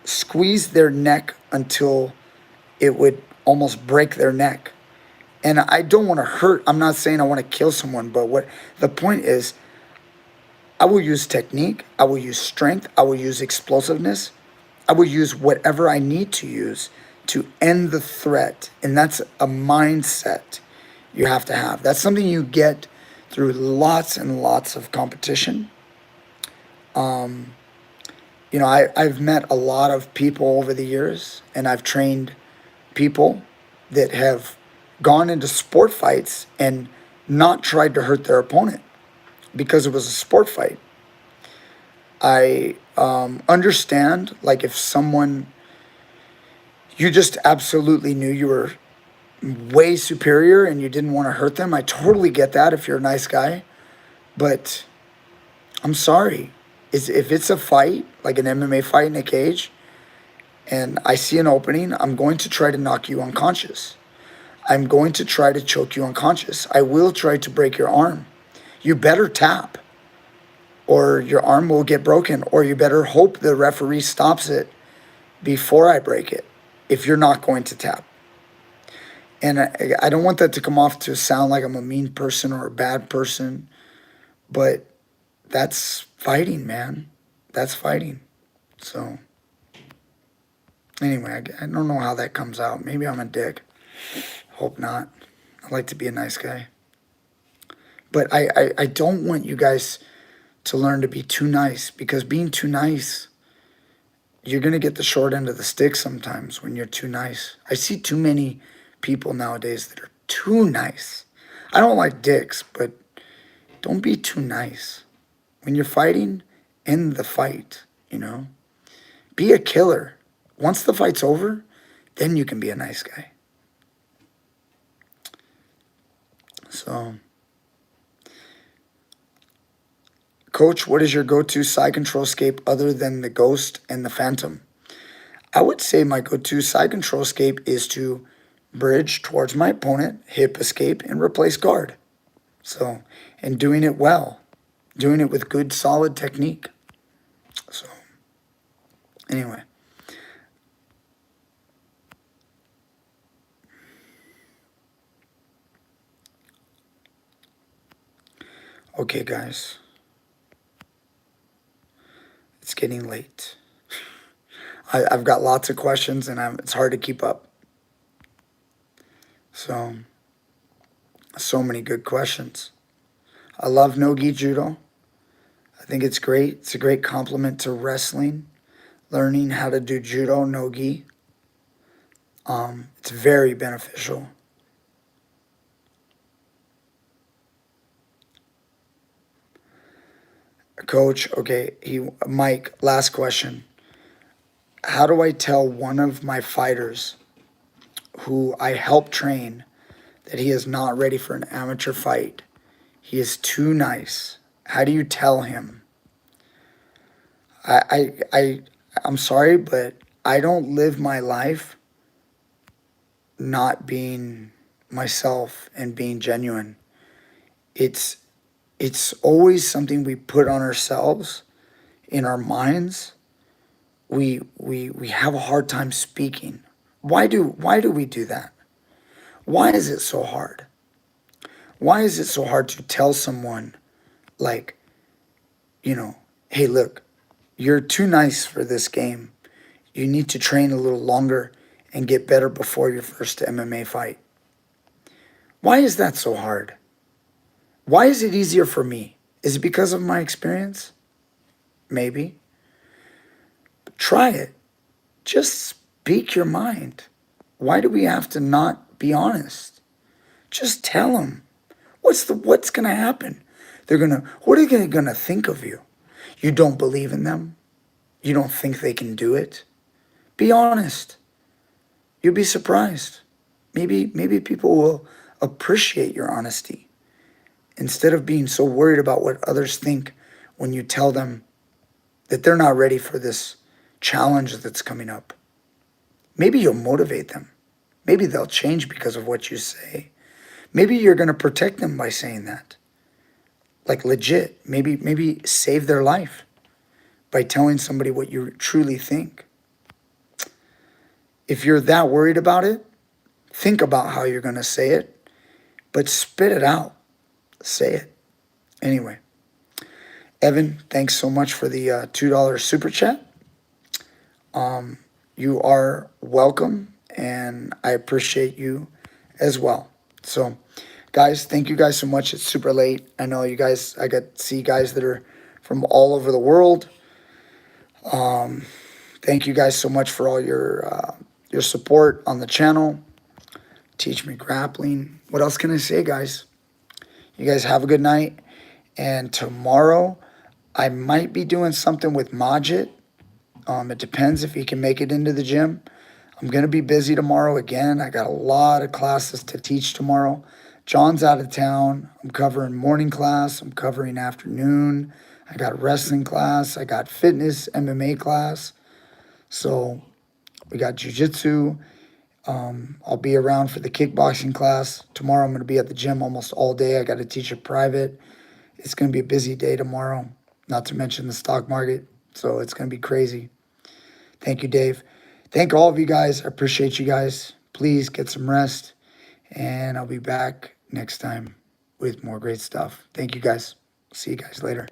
squeeze their neck until it would almost break their neck. And I don't want to hurt. I'm not saying I want to kill someone, but what the point is, I will use technique, I will use strength, I will use explosiveness, I will use whatever I need to use to end the threat. And that's a mindset you have to have. That's something you get through lots and lots of competition. I've met a lot of people over the years, and I've trained people that have gone into sport fights and not tried to hurt their opponent because it was a sport fight. I understand, like, if someone, you just absolutely knew you were way superior and you didn't want to hurt them. I totally get that if you're a nice guy. But I'm sorry. If it's a fight, like an MMA fight in a cage, and I see an opening, I'm going to try to knock you unconscious. I'm going to try to choke you unconscious. I will try to break your arm. You better tap, or your arm will get broken, or you better hope the referee stops it before I break it, if you're not going to tap. And I don't want that to come off to sound like I'm a mean person or a bad person, but that's fighting, man. That's fighting. So, anyway, I don't know how that comes out. Maybe I'm a dick. Hope not. I like to be a nice guy. But I don't want you guys to learn to be too nice, because being too nice, you're going to get the short end of the stick sometimes when you're too nice. I see too many people nowadays that are too nice. I don't like dicks, but don't be too nice. When you're fighting, end the fight, Be a killer. Once the fight's over, then you can be a nice guy. So, Coach, what is your go-to side control escape other than the Ghost and the Phantom? I would say my go-to side control escape is to bridge towards my opponent, hip escape, and replace guard. So, and doing it well. Doing it with good, solid technique. So, anyway. Okay, guys. It's getting late. I've got lots of questions, and it's hard to keep up. So many good questions. I love no-gi judo. I think it's great. It's a great complement to wrestling. Learning how to do judo, no-gi. It's very beneficial. Coach, okay, Mike, last question. How do I tell one of my fighters who I help train that he is not ready for an amateur fight. He is too nice. How do you tell him? I'm sorry, but I don't live my life not being myself and being genuine. It's always something we put on ourselves in our minds. We have a hard time speaking. Why do we do that? Why is it so hard? Why is it so hard to tell someone, like, hey, look, you're too nice for this game. You need to train a little longer and get better before your first MMA fight. Why is that so hard? Why is it easier for me? Is it because of my experience? Maybe. But try it. Just speak your mind. Why do we have to not be honest? Just tell them. What's going to happen? What are they going to think of you? You don't believe in them? You don't think they can do it? Be honest. You'll be surprised. Maybe people will appreciate your honesty instead of being so worried about what others think when you tell them that they're not ready for this challenge that's coming up. Maybe you'll motivate them. Maybe they'll change because of what you say. Maybe you're going to protect them by saying that. Like legit. Maybe save their life by telling somebody what you truly think. If you're that worried about it, think about how you're going to say it, but spit it out. Say it. Anyway, Evan, thanks so much for the $2 super chat. You are welcome, and I appreciate you as well. So, guys, thank you guys so much. It's super late. I know you guys, I got to see guys that are from all over the world. Thank you guys so much for all your support on the channel. Teach Me Grappling. What else can I say, guys? You guys have a good night. And tomorrow, I might be doing something with Majid. It depends if he can make it into the gym. I'm going to be busy tomorrow again. I got a lot of classes to teach tomorrow. John's out of town. I'm covering morning class. I'm covering afternoon. I got wrestling class. I got fitness, MMA class. So we got jiu-jitsu. I'll be around for the kickboxing class. Tomorrow I'm going to be at the gym almost all day. I got to teach a private. It's going to be a busy day tomorrow, not to mention the stock market. So it's going to be crazy. Thank you, Dave. Thank all of you guys. I appreciate you guys. Please get some rest. And I'll be back next time with more great stuff. Thank you, guys. See you guys later.